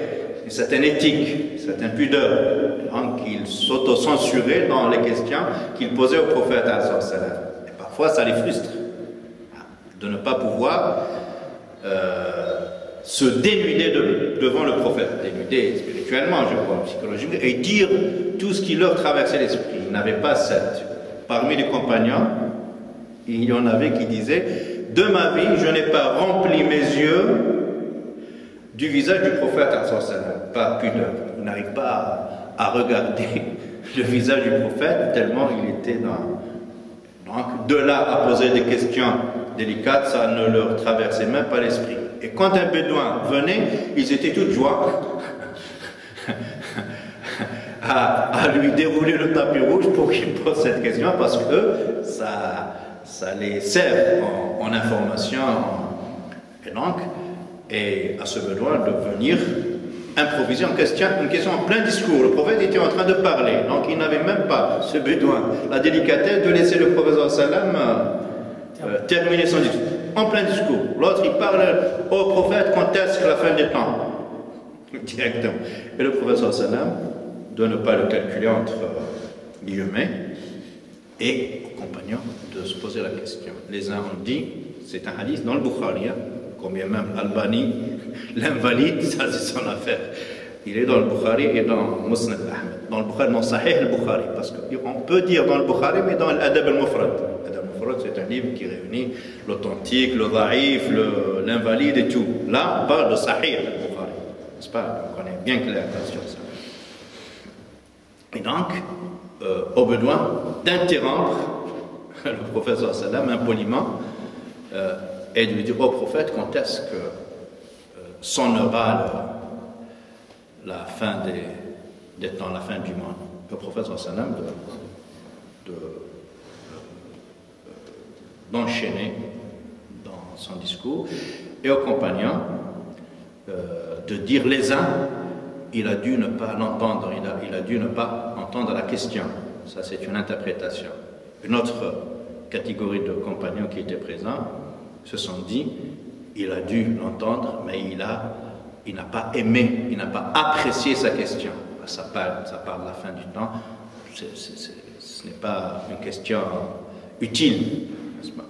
une certaine éthique, une certaine pudeur, donc ils s'auto-censuraient dans les questions qu'ils posaient au prophète. Et parfois ça les frustre de ne pas pouvoir se dénuder devant le prophète, dénuder spirituellement, je crois, psychologiquement, et dire tout ce qui leur traversait l'esprit. Ils n'avaient pas cette. Parmi les compagnons, il y en avait qui disaient: de ma vie, je n'ai pas rempli mes yeux du visage du prophète, par pudeur. Ils n'arrivent pas à regarder le visage du prophète, tellement il était dans. Donc, de là à poser des questions délicates, ça ne leur traversait même pas l'esprit. Et quand un bédouin venait, ils étaient toute joie à lui dérouler le tapis rouge pour qu'il pose cette question, parce que ça les sert en information. Et donc, à ce bédouin de venir improviser une question en plein discours. Le prophète était en train de parler, donc il n'avait même pas, ce bédouin, la délicatesse de laisser le prophète terminer son discours. En plein discours. L'autre, il parle au prophète quand est-ce que la fin des temps? Directement. Et le prophète de ne pas le calculer entre guillemets, et aux compagnons de se poser la question. Les uns ont dit, c'est un hadith dans le Bukhari, combien même Albani l'invalide, ça c'est son affaire. Il est dans le Bukhari et dans Musnad Ahmed. Dans le Bukhari, dans Sahih al-Bukhari, parce qu'on peut dire dans le Bukhari, mais dans l'Adab al-Mufrad. L'Adab al-Mufrad, c'est un livre qui réunit l'authentique, le dhaïf, l'invalide et tout. Là, on parle de Sahih al-Bukhari. N'est-ce pas? Donc on est bien clair sur ça. Et donc, au besoin d'interrompre le prophète impoliment et de lui dire au prophète quand est-ce que sonnera la fin des temps, la fin du monde. Le prophète d'enchaîner dans son discours, et aux compagnons de dire les uns, il a dû ne pas l'entendre, il a dû ne pas entendre la question. Ça, c'est une interprétation. Une autre catégorie de compagnons qui étaient présents se sont dit, il a dû l'entendre, mais il n'a pas aimé, il n'a pas apprécié sa question. Ça parle de la fin du temps. Ce n'est pas une question utile, n'est-ce pas?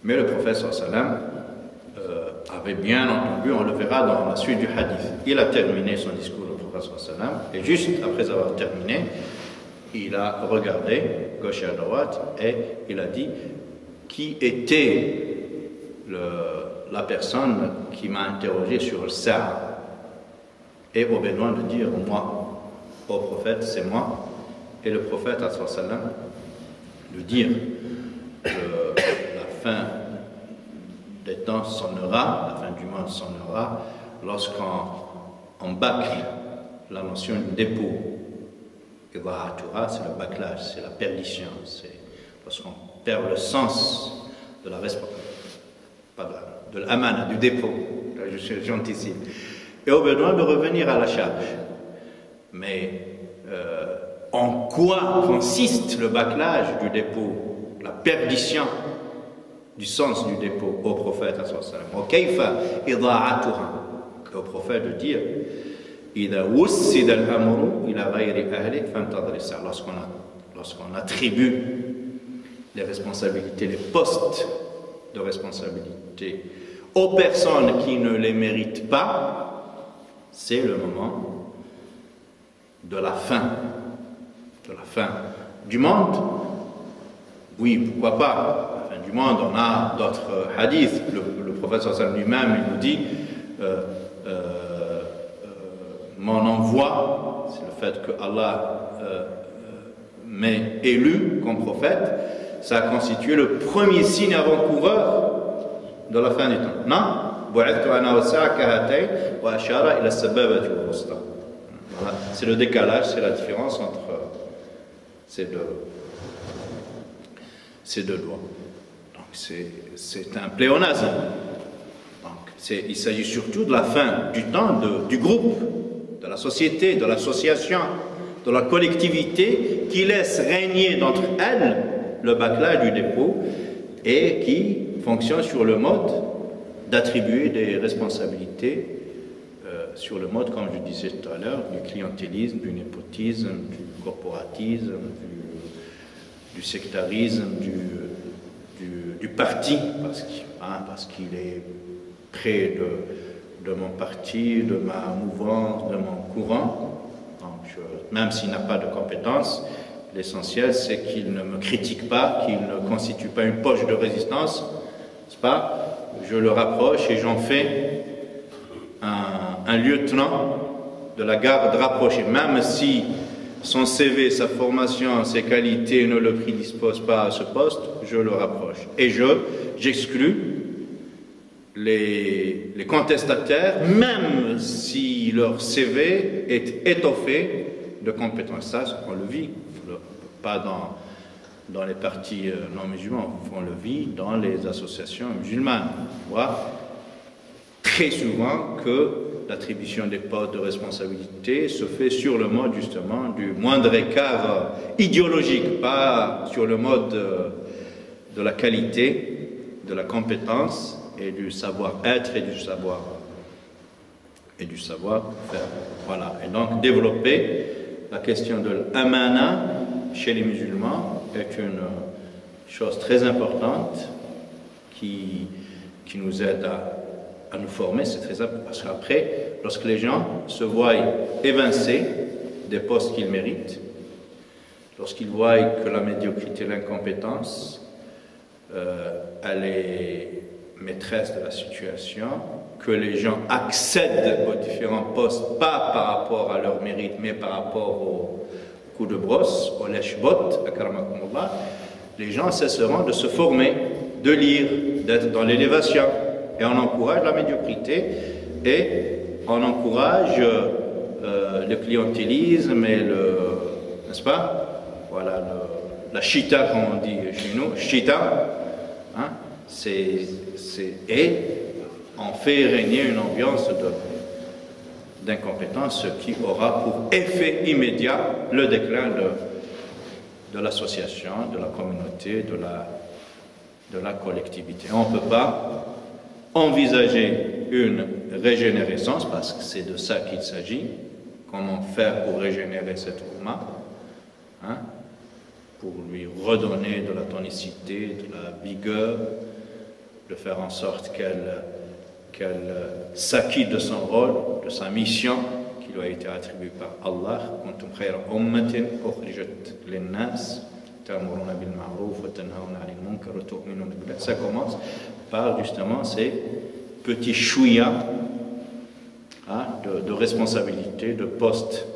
Mais le prophète avait bien entendu, on le verra dans la suite du hadith. Il a terminé son discours, le prophète et juste après avoir terminé, il a regardé gauche et à droite et il a dit qui était la personne qui m'a interrogé sur le Sa'a est au besoin de dire moi, au prophète, c'est moi, et le prophète, sallam, de dire que la fin des temps sonnera, la fin du monde sonnera, lorsqu'on bâcle la notion du dépôt. C'est le bâclage, c'est la perdition, c'est lorsqu'on perd le sens de la de l'amana, du dépôt. J'anticipe. Et au besoin de revenir à la charge. Mais en quoi consiste le bâclage du dépôt, la perdition du sens du dépôt au prophète au kayfa ida'atuha, au prophète de dire lorsqu'on attribue les responsabilités, les postes de responsabilité aux personnes qui ne les méritent pas, c'est le moment de la fin du monde. Oui, pourquoi pas, la fin du monde. On a d'autres hadiths, le prophète lui-même il nous dit mon envoi, c'est le fait que Allah m'ait élu comme prophète, ça a constitué le premier signe avant-coureur de la fin du temps. Non? Voilà. C'est le décalage, c'est la différence entre ces deux lois. Donc c'est un pléonasme. Donc il s'agit surtout de la fin du temps du groupe, de la société, de l'association, de la collectivité qui laisse régner d'entre elles le bâclage du dépôt et qui fonctionne sur le mode d'attribuer des responsabilités sur le mode, comme je disais tout à l'heure, du clientélisme, du népotisme, du corporatisme, du sectarisme, du parti, parce qu'il est près de mon parti, de ma mouvance, de mon courant. Donc, même s'il n'a pas de compétences, l'essentiel c'est qu'il ne me critique pas, qu'il ne constitue pas une poche de résistance, n'est-ce pas? Je le rapproche et j'en fais un lieutenant de la garde rapprochée, même si son CV, sa formation, ses qualités ne le prédisposent pas à ce poste, je le rapproche. Et j'exclus les contestataires, même si leur CV est étoffé de compétences. Ça, on le vit, pas dans les partis non musulmans, on le vit dans les associations musulmanes. On voit très souvent que l'attribution des postes de responsabilité se fait sur le mode justement du moindre écart idéologique, pas sur le mode de la qualité, de la compétence et du savoir-être et du savoir-faire. Voilà. Et donc développer la question de l'amana chez les musulmans est une chose très importante qui nous aide à nous former. C'est très important parce qu'après, lorsque les gens se voient évincés des postes qu'ils méritent, lorsqu'ils voient que la médiocrité, l'incompétence, elle est maîtresse de la situation, que les gens accèdent aux différents postes, pas par rapport à leur mérite, mais par rapport au coup de brosse, au lèche-botte, akramakumullah, les gens cesseront de se former, de lire, d'être dans l'élévation. Et on encourage la médiocrité et on encourage le clientélisme et n'est-ce pas? Voilà, la chita, comme on dit chez nous, chita, hein? Et on fait régner une ambiance d'incompétence, ce qui aura pour effet immédiat le déclin de l'association, de la communauté, de la collectivité. On ne peut pas envisager une régénérescence, parce que c'est de ça qu'il s'agit. Comment faire pour régénérer cette Oumma, hein, pour lui redonner de la tonicité, de la vigueur, de faire en sorte qu'elle s'acquitte de son rôle, de sa mission qui lui a été attribuée par Allah. Kuntum khayra ummatin ukhrijat lin-nas ta'muruna bil ma'ruf wa tanhauna 'anil munkar wa tu'minuna billah. Ça commence par justement ces petit chouïa de responsabilité, de poste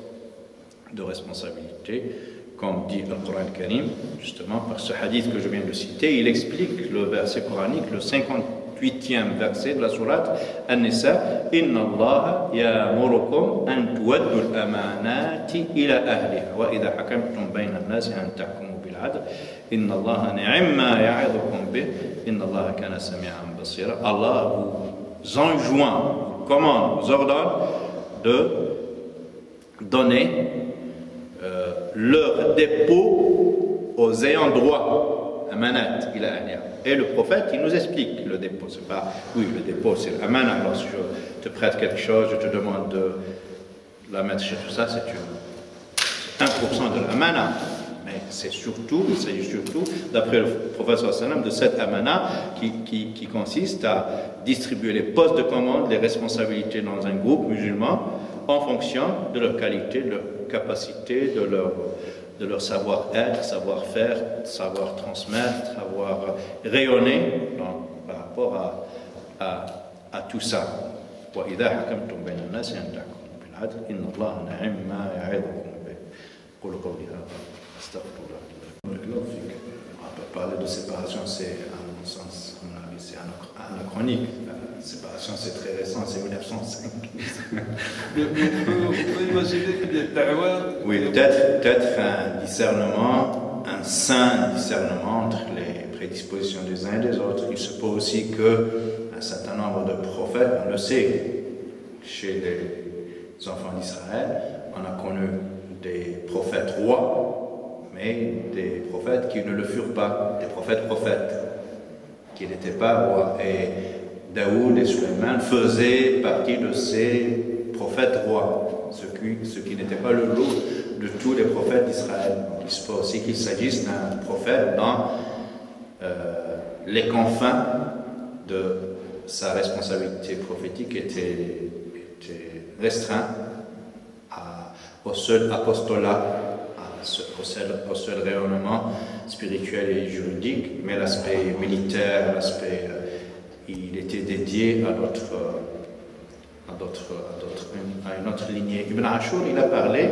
de responsabilité, comme dit le Coran Karim, justement par ce hadith que je viens de citer. Il explique le verset coranique, le 58e verset de la sourate An-Nisa: Inna Allah ya'murukum an tuwaddu al-amanati ila ahliha wa idha hakamtum bayna an-nasi an tahkumu bil 'adl inna Allah ni'ma ya'idukum bih inna Allah kana sami'an basira. Allah vous enjoint, vous commande, vous ordonne de donner leur dépôt aux ayants droit, amanat ila ahliha. Et le prophète, il nous explique le dépôt. C'est pas, oui, le dépôt, c'est l'amanat. Lorsque je te prête quelque chose, je te demande de la mettre chez tout ça, c'est 1% de l'amanat. Mais c'est surtout, il s'agit surtout, d'après le prophète sallam, de cette amana qui consiste à distribuer les postes de commande, les responsabilités dans un groupe musulman en fonction de leur qualité, de leur capacité, de leur savoir-être, savoir-faire, savoir transmettre, savoir rayonner par rapport à tout ça. وَإِذَا حَكَمْتُمْ بَيْنَ النَّاسِ أَنْ تَحْكُمُوا بِالْعَدْلِ إِنَّ اللَّهَ نِعِمَّ مَا يَعِظُكُم بِهِ قُولُوا قَوْلِي هَذَا أَسْتَغْفِرُ اللَّهَ. On peut parler de séparation, c'est à mon sens, à mon avis, c'est anachronique. La séparation, c'est très récent, c'est 1905. On peut imaginer qu'il y a da'wa. Oui, peut-être un discernement, un sain discernement entre les prédispositions des uns et des autres. Il se peut aussi qu'un certain nombre de prophètes, on le sait, chez les enfants d'Israël, on a connu des prophètes rois, mais des prophètes qui ne le furent pas, des prophètes, qui n'étaient pas rois. Et Daoud et Sulayman faisaient partie de ces prophètes rois, ce qui n'était pas le lot de tous les prophètes d'Israël. Il se peut aussi qu'il s'agisse d'un prophète dans les confins de sa responsabilité prophétique était restreint au seul apostolat, au seul rayonnement spirituel et juridique, mais l'aspect militaire, il était dédié à une autre lignée. Ibn Ashur, il a parlé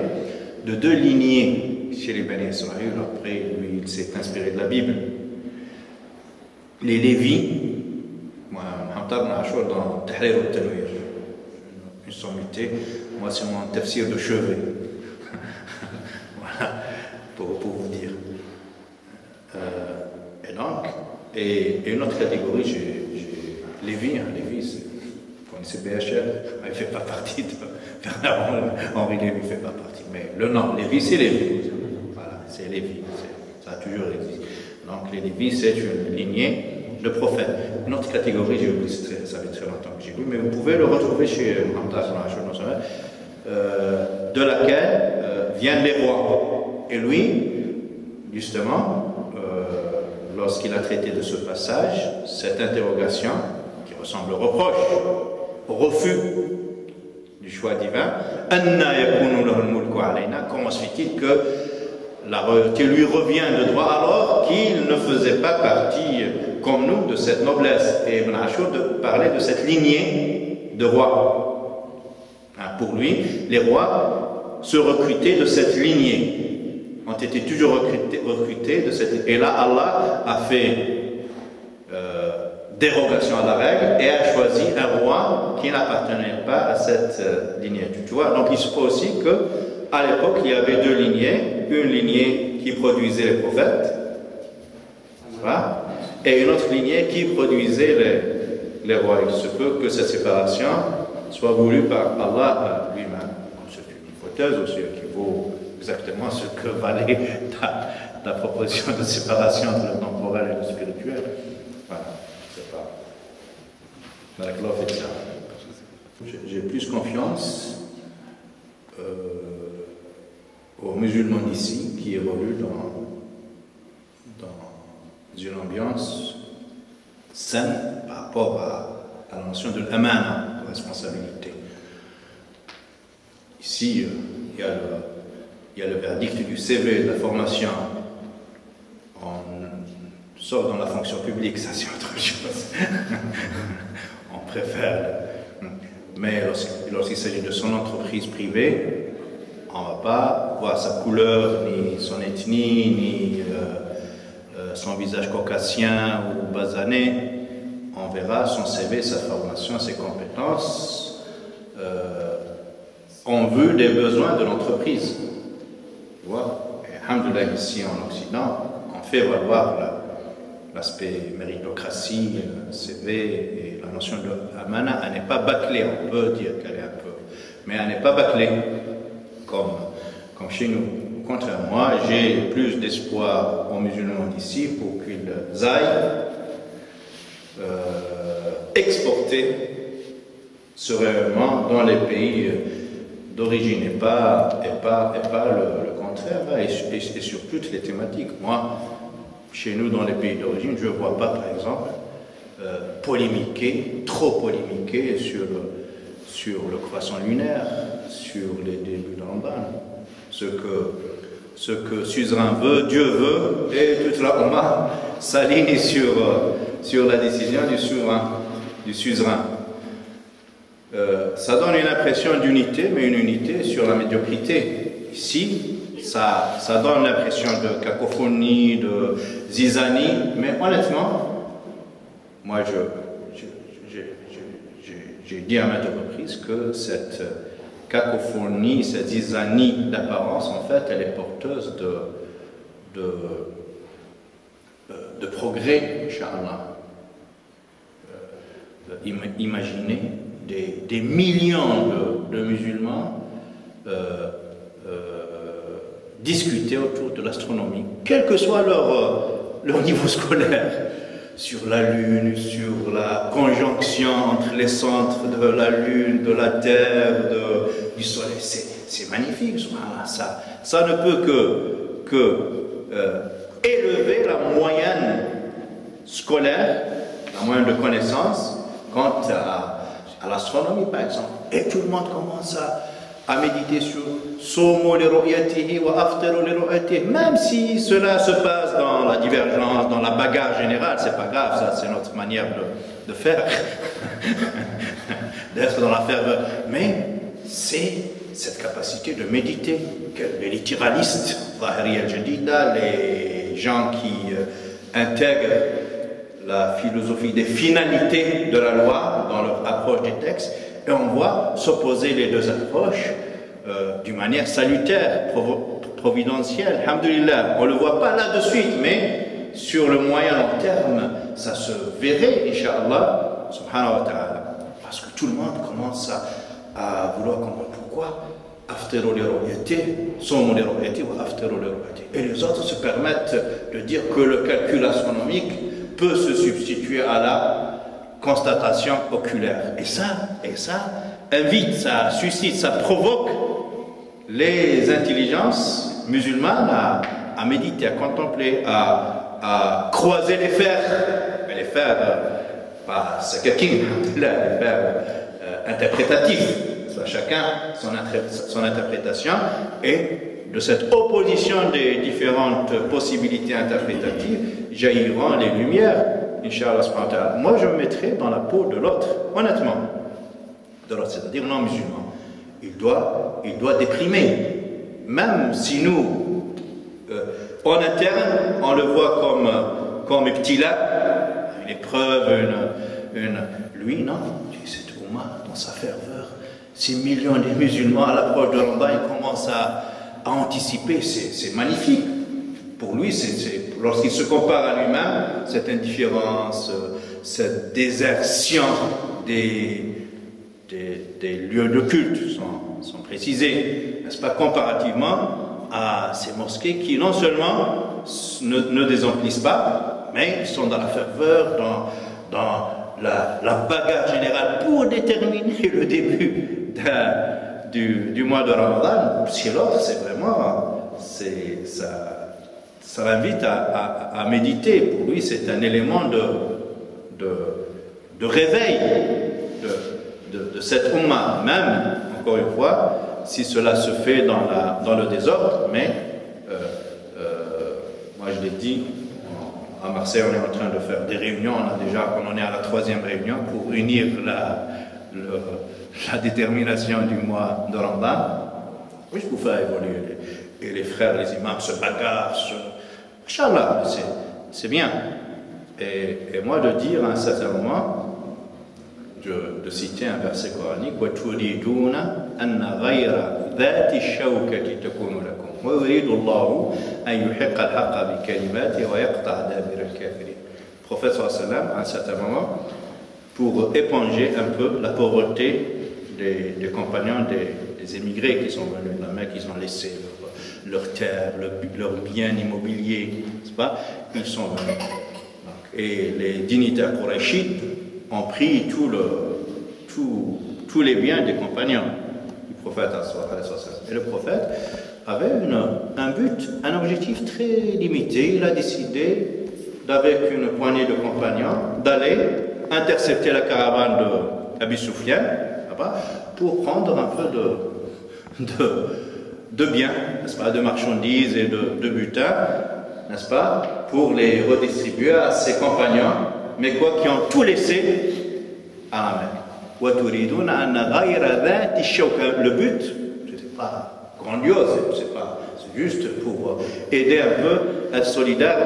de deux lignées chez les Bani Israël. Après, lui, il s'est inspiré de la Bible. Les Lévis, Mohamed Ibn Ashur dans Tahrir al-Tanwir, une sommité, moi c'est mon tafsir de chevet. Voilà, pour vous dire. Et donc, et une autre catégorie, j'ai Lévi, Lévi, vous connaissez BHL, il ne fait pas partie de Bernard-Henri Lévi, il ne fait pas partie. Mais le nom, Lévi, c'est Lévi. Voilà, c'est Lévi, ça a toujours existé. Donc, les Lévis, c'est une lignée de prophètes. Une autre catégorie, j'ai oublié, ça fait très longtemps que j'ai lu, mais vous pouvez le retrouver chez Mohamed, de laquelle viennent les rois. Et lui, justement, lorsqu'il a traité de ce passage, cette interrogation, qui ressemble au reproche, au refus du choix divin, comment se fait-il que la royauté lui revient de droit alors qu'il ne faisait pas partie, comme nous, de cette noblesse? Et Ibn Ashur parlait de cette lignée de rois. Pour lui, les rois se recrutaient de cette lignée, ont été toujours recrutés de cette lignée. Et là, Allah a fait dérogation à la règle et a choisi un roi qui n'appartenait pas à cette lignée. Tu vois, donc il se peut aussi qu'à l'époque, il y avait deux lignées, une lignée qui produisait les prophètes, voilà, et une autre lignée qui produisait les rois. Il se peut que cette séparation soit voulue par Allah lui-même. C'est une hypothèse aussi qui vaut exactement ce que valait ta proposition de séparation entre le temporel et le spirituel. Voilà, c'est pas. J'ai plus confiance aux musulmans d'ici qui évoluent dans une ambiance saine par rapport à la notion de l'amana, de responsabilité. Ici, il y a le verdict du CV, de la formation. On sort dans la fonction publique, ça c'est autre chose. On préfère. Mais lorsqu'il s'agit de son entreprise privée, on ne va pas voir sa couleur, ni son ethnie, ni son visage caucasien ou basané. On verra son CV, sa formation, ses compétences en vue des besoins de l'entreprise. Tu vois, et alhamdoulilah, ici en Occident, on fait valoir l'aspect méritocratie, CV et la notion de amana. Elle n'est pas bâclée, on peut dire qu'elle est un peu, mais elle n'est pas bâclée comme chez nous. Au contraire, moi, j'ai plus d'espoir aux musulmans d'ici pour qu'ils aillent exporter ce rayonnement dans les pays d'origine et pas le contraire, et sur toutes les thématiques. Moi, chez nous, dans les pays d'origine, je ne vois pas, par exemple, trop polémiquer sur le croissant lunaire, sur les débuts de Ramadan. Ce que suzerain veut, Dieu veut, et toute la Oumma s'aligne sur la décision du suzerain. Ça donne une impression d'unité, mais une unité sur la médiocrité. Ici, ça donne l'impression de cacophonie, de zizanie, mais honnêtement, moi j'ai dit à maintes reprises que cette cacophonie, cette zizanie d'apparence, en fait, elle est porteuse de progrès, Inch'Allah. Imaginez des millions de musulmans discuter autour de l'astronomie, quel que soit leur niveau scolaire, sur la Lune, sur la conjonction entre les centres de la Lune, de la Terre, du Soleil. C'est magnifique, ça ne peut que élever la moyenne scolaire, la moyenne de connaissances, quant à l'astronomie, par exemple. Et tout le monde commence à méditer sur Somo li ru'yatihi wa aftaru li ru'yatihi. Même si cela se passe dans la divergence, dans la bagarre générale, c'est pas grave, ça c'est notre manière de faire, d'être dans la ferveur. Mais c'est cette capacité de méditer que les littéralistes, Zahiri al-Jadida, les gens qui intègrent la philosophie des finalités de la loi dans leur approche des textes, et on voit s'opposer les deux approches d'une manière salutaire, providentielle. Alhamdulillah, on ne le voit pas là de suite, mais sur le moyen long terme, ça se verrait, Inch'Allah, subhanahu wa ta'ala. Parce que tout le monde commence à vouloir comprendre pourquoi aftaru li ru'yati, somu li ru'yati wa aftaru li ru'yati. Et les autres se permettent de dire que le calcul astronomique peut se substituer à la constatation oculaire. Et ça invite, ça suscite, ça provoque les intelligences musulmanes à méditer, à contempler, à croiser les fers. Mais les fers, pas sakakin, les fers interprétatifs. Soit chacun son interprétation, et de cette opposition des différentes possibilités interprétatives jailliront les lumières, Inch'Allah subhanahu wa ta'ala. Moi, je me mettrai dans la peau de l'autre, honnêtement. De l'autre, c'est-à-dire non musulman. Il doit déprimer. Même si nous, en interne, on le voit comme ibtila, une épreuve, lui, non, c'est Oumma, dans sa ferveur. Ces millions de musulmans à l'approche de Ramadan, ils commencent à anticiper, c'est magnifique. Pour lui, lorsqu'il se compare à lui-même, cette indifférence, cette désertion des lieux de culte sont précisés, n'est-ce pas, comparativement à ces mosquées qui non seulement ne désemplissent pas, mais ils sont dans la ferveur, dans la bagarre générale pour déterminer le début du mois de Ramadan. Si l'autre, c'est vraiment, ça l'invite à méditer. Pour lui, c'est un élément de réveil de cette Ummah, même, encore une fois, si cela se fait dans le désordre, mais moi je l'ai dit À Marseille, on est en train de faire des réunions, on est à la 3e réunion pour unir la détermination du mois de Ramadan. Oui, pour faire évoluer. Et les frères, les imams se bagarrent. Inch'Allah, c'est bien. Et moi de dire à un certain moment, de citer un verset coranique, وَتُرِيدُونَ أَنَّ غَيْرَ ذَاتِ الشَّوْكَةِ تَكُونُ لَكُمْ وَيُرِيدُ اللَّهُ أَنْ يُحِقَّ الْحَقَّ بِكَلِمَاتِهِ وَيَقْطَعَ دَابِرَ الْكَافِرِينَ. Le prophète sallallahu alayhi wa sallam, à un certain moment, pour éponger un peu la pauvreté des compagnons des émigrés qui sont venus de la Mecque, ils ont laissé leur terre, leur bien immobilier, n'est-ce pas? Ils sont venus. Et les dignitaires qurayshites ont pris tous les biens des compagnons du prophète. Et le prophète avait un but, un objectif très limité. Il a décidé, avec une poignée de compagnons, d'aller intercepter la caravane d'Abi Sufyan pour prendre un peu de biens, n'est-ce pas, de marchandises et de butin, n'est-ce pas, pour les redistribuer à ses compagnons, mais qui ont tout laissé à la Mecque. Le but, ce n'est pas grandiose, c'est juste pour aider un peu, être solidaire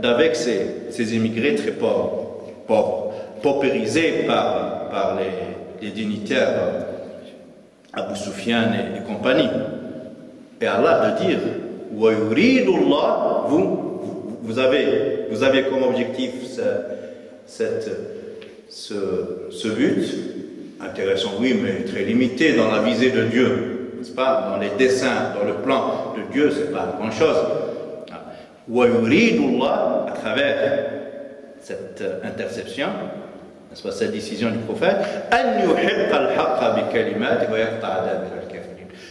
avec ces immigrés très pauvres, paupérisés par les dignitaires Abu Sufyan et compagnie. Et Allah de dire, vous avez comme objectif ce but, intéressant oui, mais très limité dans la visée de Dieu, n'est-ce pas? Dans les desseins, dans le plan de Dieu, c'est pas grand chose. À travers cette interception, n'est-ce pas, cette décision du prophète,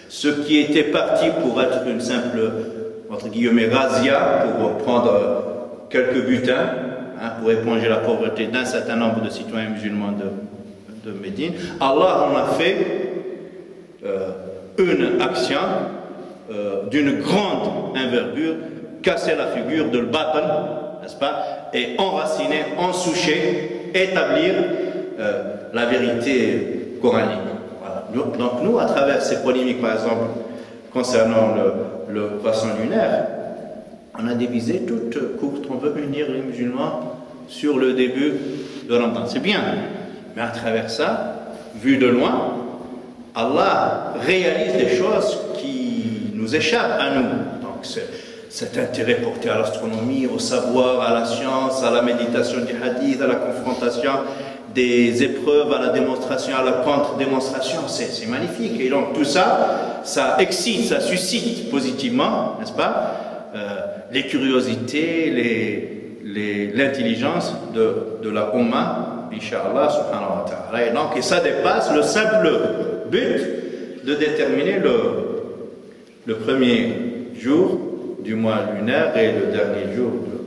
ce qui était parti pour être une simple, entre guillemets, razzia, pour prendre quelques butins, pour éponger la pauvreté d'un certain nombre de citoyens musulmans de Médine, Allah en a fait une action d'une grande envergure, casser la figure de l'batal, n'est-ce pas, et enraciner, ensoucher, établir la vérité coranique. Voilà. Donc nous, à travers ces polémiques, par exemple, concernant le poisson lunaire, on a des visées toutes courtes. On veut unir les musulmans sur le début de Ramadan. C'est bien, mais à travers ça, vu de loin, Allah réalise des choses qui nous échappent à nous. Donc cet intérêt porté à l'astronomie, au savoir, à la science, à la méditation du hadith, à la confrontation des épreuves, à la démonstration, à la contre-démonstration, c'est magnifique. Et donc tout ça, ça excite, ça suscite positivement, n'est-ce pas, les curiosités, l'intelligence de la Ummah, Inch'Allah, subhanahu wa ta'ala. Et donc, ça dépasse le simple but de déterminer le premier jour du mois lunaire et le dernier jour de